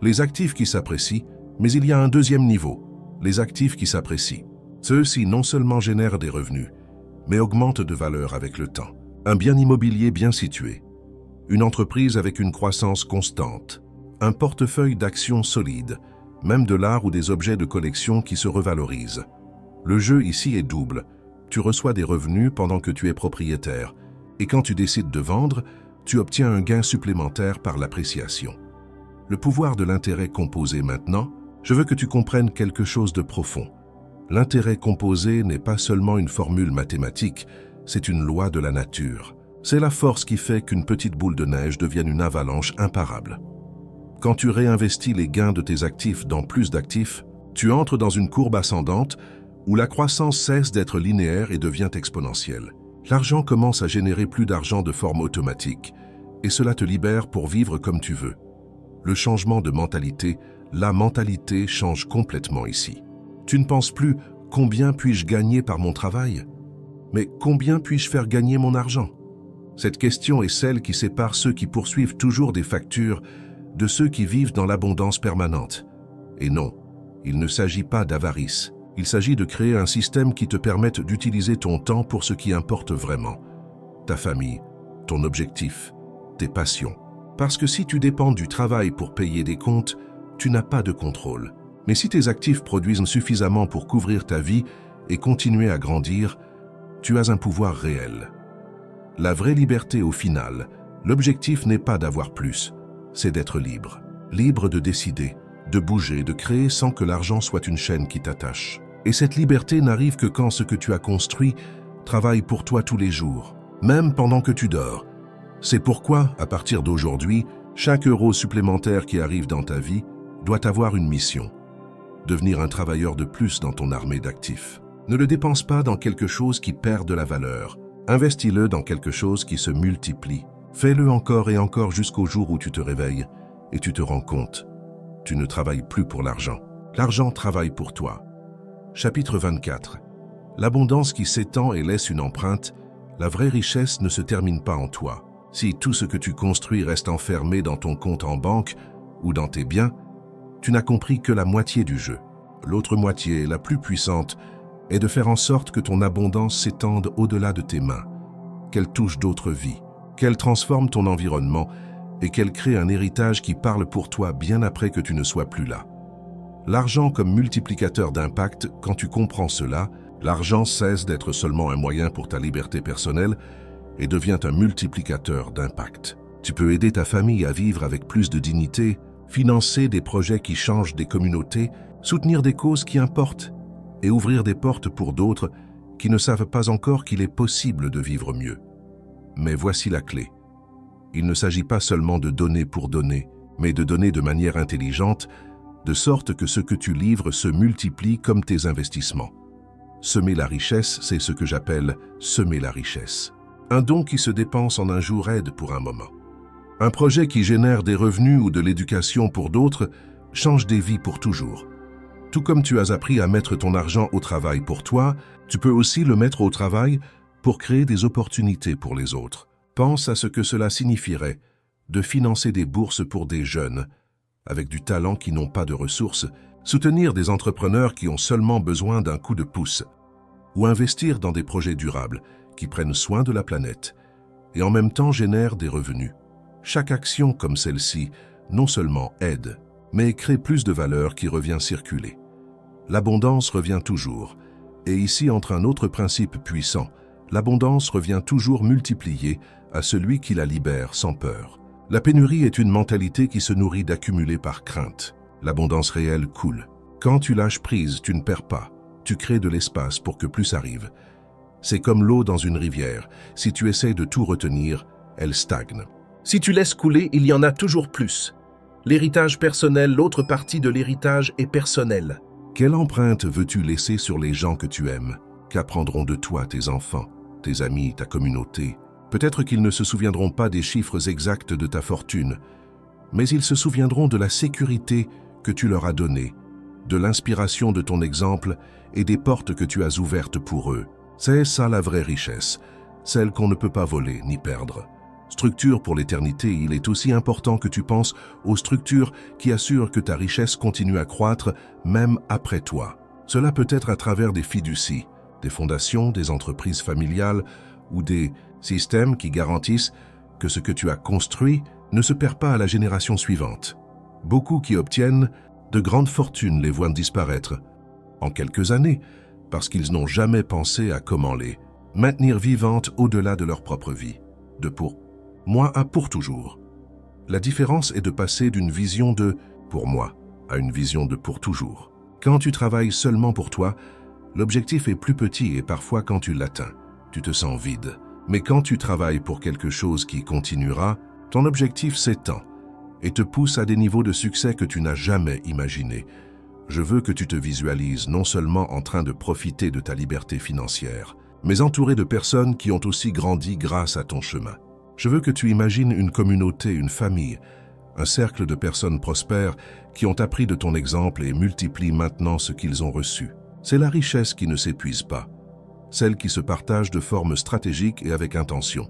Les actifs qui s'apprécient, mais il y a un deuxième niveau, les actifs qui s'apprécient. Ceux-ci non seulement génèrent des revenus, mais augmentent de valeur avec le temps. Un bien immobilier bien situé, une entreprise avec une croissance constante, un portefeuille d'actions solide, même de l'art ou des objets de collection qui se revalorisent. Le jeu ici est double. Tu reçois des revenus pendant que tu es propriétaire, et quand tu décides de vendre, tu obtiens un gain supplémentaire par l'appréciation. Le pouvoir de l'intérêt composé maintenant, je veux que tu comprennes quelque chose de profond. L'intérêt composé n'est pas seulement une formule mathématique, c'est une loi de la nature. C'est la force qui fait qu'une petite boule de neige devienne une avalanche imparable. Quand tu réinvestis les gains de tes actifs dans plus d'actifs, tu entres dans une courbe ascendante où la croissance cesse d'être linéaire et devient exponentielle. L'argent commence à générer plus d'argent de forme automatique, et cela te libère pour vivre comme tu veux. Le changement de mentalité, la mentalité change complètement ici. Tu ne penses plus « combien puis-je gagner par mon travail ?» mais « combien puis-je faire gagner mon argent ?» Cette question est celle qui sépare ceux qui poursuivent toujours des factures de ceux qui vivent dans l'abondance permanente. Et non, il ne s'agit pas d'avarice. Il s'agit de créer un système qui te permette d'utiliser ton temps pour ce qui importe vraiment. Ta famille, ton objectif, tes passions. Parce que si tu dépends du travail pour payer des comptes, tu n'as pas de contrôle. Mais si tes actifs produisent suffisamment pour couvrir ta vie et continuer à grandir, tu as un pouvoir réel. La vraie liberté au final, l'objectif n'est pas d'avoir plus, c'est d'être libre. Libre de décider, de bouger, de créer sans que l'argent soit une chaîne qui t'attache. Et cette liberté n'arrive que quand ce que tu as construit travaille pour toi tous les jours, même pendant que tu dors. C'est pourquoi, à partir d'aujourd'hui, chaque euro supplémentaire qui arrive dans ta vie doit avoir une mission. Devenir un travailleur de plus dans ton armée d'actifs. Ne le dépense pas dans quelque chose qui perd de la valeur. Investis-le dans quelque chose qui se multiplie. Fais-le encore et encore jusqu'au jour où tu te réveilles et tu te rends compte. Tu ne travailles plus pour l'argent. L'argent travaille pour toi. Chapitre 24. L'abondance qui s'étend et laisse une empreinte, la vraie richesse ne se termine pas en toi. Si tout ce que tu construis reste enfermé dans ton compte en banque ou dans tes biens, tu n'as compris que la moitié du jeu. L'autre moitié, la plus puissante, est de faire en sorte que ton abondance s'étende au-delà de tes mains, qu'elle touche d'autres vies, qu'elle transforme ton environnement et qu'elle crée un héritage qui parle pour toi bien après que tu ne sois plus là. L'argent comme multiplicateur d'impact, quand tu comprends cela, l'argent cesse d'être seulement un moyen pour ta liberté personnelle et devient un multiplicateur d'impact. Tu peux aider ta famille à vivre avec plus de dignité, financer des projets qui changent des communautés, soutenir des causes qui importent et ouvrir des portes pour d'autres qui ne savent pas encore qu'il est possible de vivre mieux. Mais voici la clé. Il ne s'agit pas seulement de donner pour donner, mais de donner de manière intelligente, de sorte que ce que tu livres se multiplie comme tes investissements. Semer la richesse, c'est ce que j'appelle semer la richesse. Un don qui se dépense en un jour aide pour un moment. Un projet qui génère des revenus ou de l'éducation pour d'autres change des vies pour toujours. Tout comme tu as appris à mettre ton argent au travail pour toi, tu peux aussi le mettre au travail pour créer des opportunités pour les autres. Pense à ce que cela signifierait de financer des bourses pour des jeunes avec du talent qui n'ont pas de ressources, soutenir des entrepreneurs qui ont seulement besoin d'un coup de pouce, ou investir dans des projets durables qui prennent soin de la planète et en même temps génèrent des revenus. Chaque action comme celle-ci non seulement aide, mais crée plus de valeur qui revient circuler. L'abondance revient toujours, et ici entre un autre principe puissant, l'abondance revient toujours multipliée à celui qui la libère sans peur. La pénurie est une mentalité qui se nourrit d'accumuler par crainte. L'abondance réelle coule. Quand tu lâches prise, tu ne perds pas. Tu crées de l'espace pour que plus arrive. C'est comme l'eau dans une rivière. Si tu essaies de tout retenir, elle stagne. Si tu laisses couler, il y en a toujours plus. L'héritage personnel, l'autre partie de l'héritage est personnelle. Quelle empreinte veux-tu laisser sur les gens que tu aimes? Qu'apprendront de toi tes enfants, tes amis, ta communauté? Peut-être qu'ils ne se souviendront pas des chiffres exacts de ta fortune, mais ils se souviendront de la sécurité que tu leur as donnée, de l'inspiration de ton exemple et des portes que tu as ouvertes pour eux. C'est ça la vraie richesse, celle qu'on ne peut pas voler ni perdre. Structure pour l'éternité, il est aussi important que tu penses aux structures qui assurent que ta richesse continue à croître même après toi. Cela peut être à travers des fiducies, des fondations, des entreprises familiales ou des systèmes qui garantissent que ce que tu as construit ne se perd pas à la génération suivante. Beaucoup qui obtiennent de grandes fortunes les voient disparaître en quelques années parce qu'ils n'ont jamais pensé à comment les maintenir vivantes au-delà de leur propre vie, de pour moi à pour toujours. La différence est de passer d'une vision de « pour moi » à une vision de « pour toujours ». Quand tu travailles seulement pour toi, l'objectif est plus petit et parfois quand tu l'atteins, tu te sens vide. Mais quand tu travailles pour quelque chose qui continuera, ton objectif s'étend et te pousse à des niveaux de succès que tu n'as jamais imaginés. Je veux que tu te visualises non seulement en train de profiter de ta liberté financière, mais entouré de personnes qui ont aussi grandi grâce à ton chemin. Je veux que tu imagines une communauté, une famille, un cercle de personnes prospères qui ont appris de ton exemple et multiplient maintenant ce qu'ils ont reçu. C'est la richesse qui ne s'épuise pas, celle qui se partage de forme stratégique et avec intention.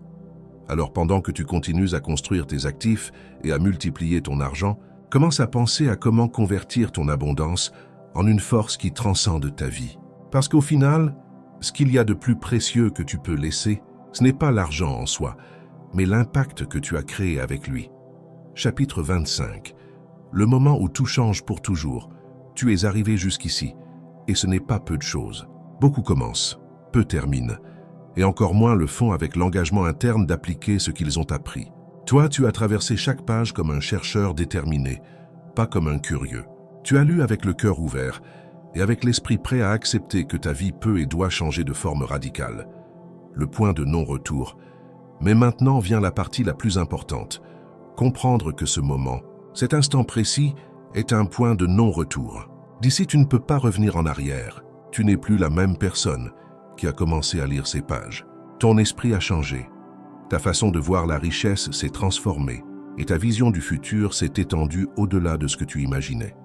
Alors pendant que tu continues à construire tes actifs et à multiplier ton argent, commence à penser à comment convertir ton abondance en une force qui transcende ta vie. Parce qu'au final, ce qu'il y a de plus précieux que tu peux laisser, ce n'est pas l'argent en soi, mais l'impact que tu as créé avec lui. Chapitre 25. Le moment où tout change pour toujours. Tu es arrivé jusqu'ici, et ce n'est pas peu de choses. Beaucoup commencent, peu terminent, et encore moins le font avec l'engagement interne d'appliquer ce qu'ils ont appris. Toi, tu as traversé chaque page comme un chercheur déterminé, pas comme un curieux. Tu as lu avec le cœur ouvert, et avec l'esprit prêt à accepter que ta vie peut et doit changer de forme radicale. Le point de non-retour. Mais maintenant vient la partie la plus importante. Comprendre que ce moment, cet instant précis, est un point de non-retour. D'ici, tu ne peux pas revenir en arrière. Tu n'es plus la même personne qui a commencé à lire ces pages. Ton esprit a changé. Ta façon de voir la richesse s'est transformée et ta vision du futur s'est étendue au-delà de ce que tu imaginais.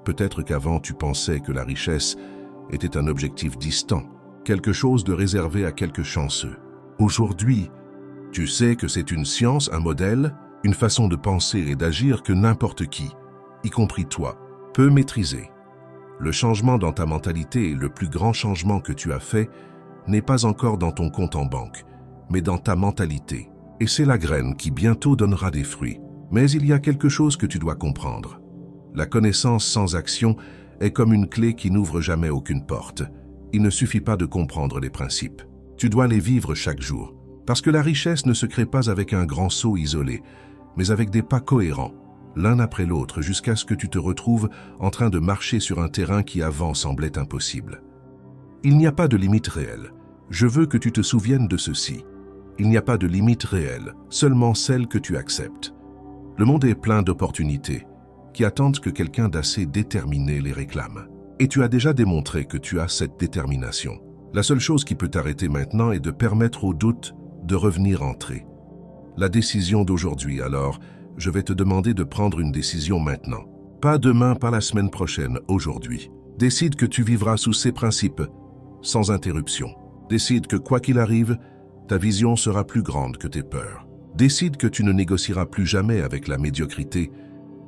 Peut-être qu'avant, tu pensais que la richesse était un objectif distant, quelque chose de réservé à quelques chanceux. Aujourd'hui, tu sais que c'est une science, un modèle, une façon de penser et d'agir que n'importe qui, y compris toi, peut maîtriser. Le changement dans ta mentalité, le plus grand changement que tu as fait, n'est pas encore dans ton compte en banque, mais dans ta mentalité. Et c'est la graine qui bientôt donnera des fruits. Mais il y a quelque chose que tu dois comprendre. La connaissance sans action est comme une clé qui n'ouvre jamais aucune porte. Il ne suffit pas de comprendre les principes. Tu dois les vivre chaque jour. Parce que la richesse ne se crée pas avec un grand saut isolé, mais avec des pas cohérents, l'un après l'autre, jusqu'à ce que tu te retrouves en train de marcher sur un terrain qui avant semblait impossible. Il n'y a pas de limite réelle. Je veux que tu te souviennes de ceci. Il n'y a pas de limite réelle, seulement celle que tu acceptes. Le monde est plein d'opportunités qui attendent que quelqu'un d'assez déterminé les réclame. Et tu as déjà démontré que tu as cette détermination. La seule chose qui peut t'arrêter maintenant est de permettre aux doutes de revenir entrer. La décision d'aujourd'hui, alors, je vais te demander de prendre une décision maintenant. Pas demain, pas la semaine prochaine, aujourd'hui. Décide que tu vivras sous ces principes, sans interruption. Décide que quoi qu'il arrive, ta vision sera plus grande que tes peurs. Décide que tu ne négocieras plus jamais avec la médiocrité,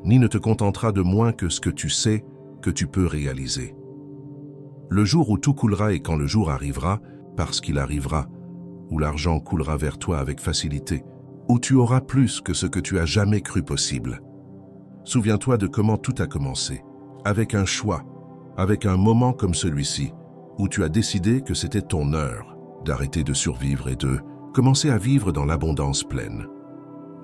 ni ne te contenteras de moins que ce que tu sais que tu peux réaliser. Le jour où tout coulera et quand le jour arrivera, parce qu'il arrivera, où l'argent coulera vers toi avec facilité, où tu auras plus que ce que tu as jamais cru possible. Souviens-toi de comment tout a commencé, avec un choix, avec un moment comme celui-ci, où tu as décidé que c'était ton heure d'arrêter de survivre et de commencer à vivre dans l'abondance pleine.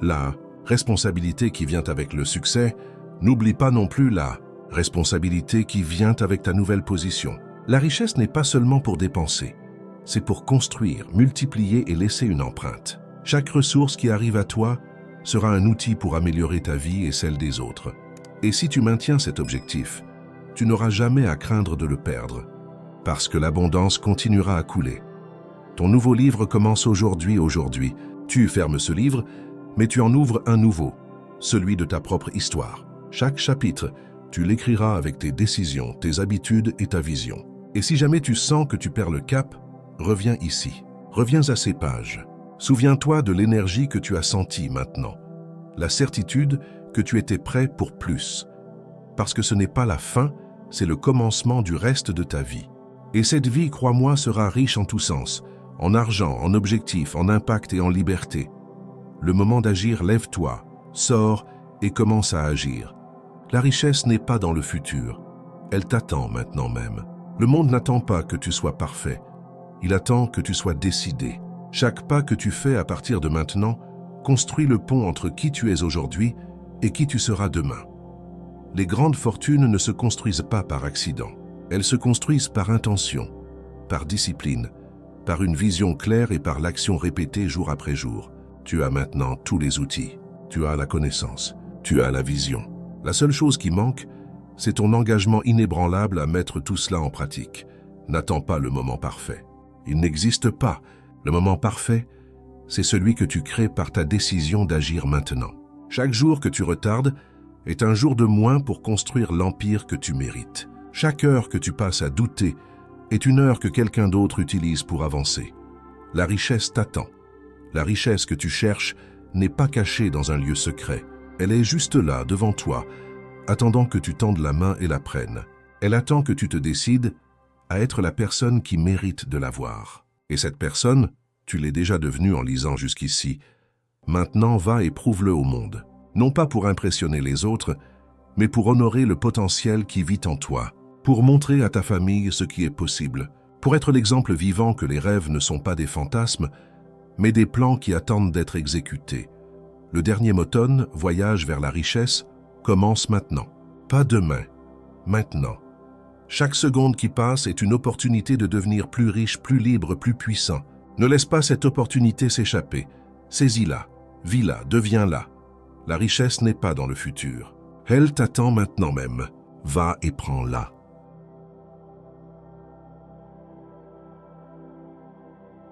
La responsabilité qui vient avec le succès, n'oublie pas non plus la responsabilité qui vient avec ta nouvelle position. La richesse n'est pas seulement pour dépenser, c'est pour construire, multiplier et laisser une empreinte. Chaque ressource qui arrive à toi sera un outil pour améliorer ta vie et celle des autres. Et si tu maintiens cet objectif, tu n'auras jamais à craindre de le perdre, parce que l'abondance continuera à couler. Ton nouveau livre commence aujourd'hui. Tu fermes ce livre, mais tu en ouvres un nouveau, celui de ta propre histoire. Chaque chapitre, tu l'écriras avec tes décisions, tes habitudes et ta vision. Et si jamais tu sens que tu perds le cap, reviens ici. Reviens à ces pages. Souviens-toi de l'énergie que tu as sentie maintenant, la certitude que tu étais prêt pour plus. Parce que ce n'est pas la fin, c'est le commencement du reste de ta vie. Et cette vie, crois-moi, sera riche en tous sens, en argent, en objectifs, en impact et en liberté. Le moment d'agir, lève-toi, sors et commence à agir. La richesse n'est pas dans le futur, elle t'attend maintenant même. Le monde n'attend pas que tu sois parfait, il attend que tu sois décidé. Chaque pas que tu fais à partir de maintenant construit le pont entre qui tu es aujourd'hui et qui tu seras demain. Les grandes fortunes ne se construisent pas par accident, elles se construisent par intention, par discipline, par une vision claire et par l'action répétée jour après jour. Tu as maintenant tous les outils, tu as la connaissance, tu as la vision. La seule chose qui manque, c'est ton engagement inébranlable à mettre tout cela en pratique. N'attends pas le moment parfait. Il n'existe pas. Le moment parfait, c'est celui que tu crées par ta décision d'agir maintenant. Chaque jour que tu retardes est un jour de moins pour construire l'empire que tu mérites. Chaque heure que tu passes à douter est une heure que quelqu'un d'autre utilise pour avancer. La richesse t'attend. La richesse que tu cherches n'est pas cachée dans un lieu secret. Elle est juste là, devant toi, attendant que tu tendes la main et la prennes. Elle attend que tu te décides à être la personne qui mérite de l'avoir. Et cette personne, tu l'es déjà devenue en lisant jusqu'ici. Maintenant, va et prouve-le au monde. Non pas pour impressionner les autres, mais pour honorer le potentiel qui vit en toi, pour montrer à ta famille ce qui est possible, pour être l'exemple vivant que les rêves ne sont pas des fantasmes, mais des plans qui attendent d'être exécutés. Le dernier automne, voyage vers la richesse, commence maintenant. Pas demain, maintenant. Chaque seconde qui passe est une opportunité de devenir plus riche, plus libre, plus puissant. Ne laisse pas cette opportunité s'échapper. Saisis-la, vis-la, deviens-la. La richesse n'est pas dans le futur. Elle t'attend maintenant même. Va et prends-la.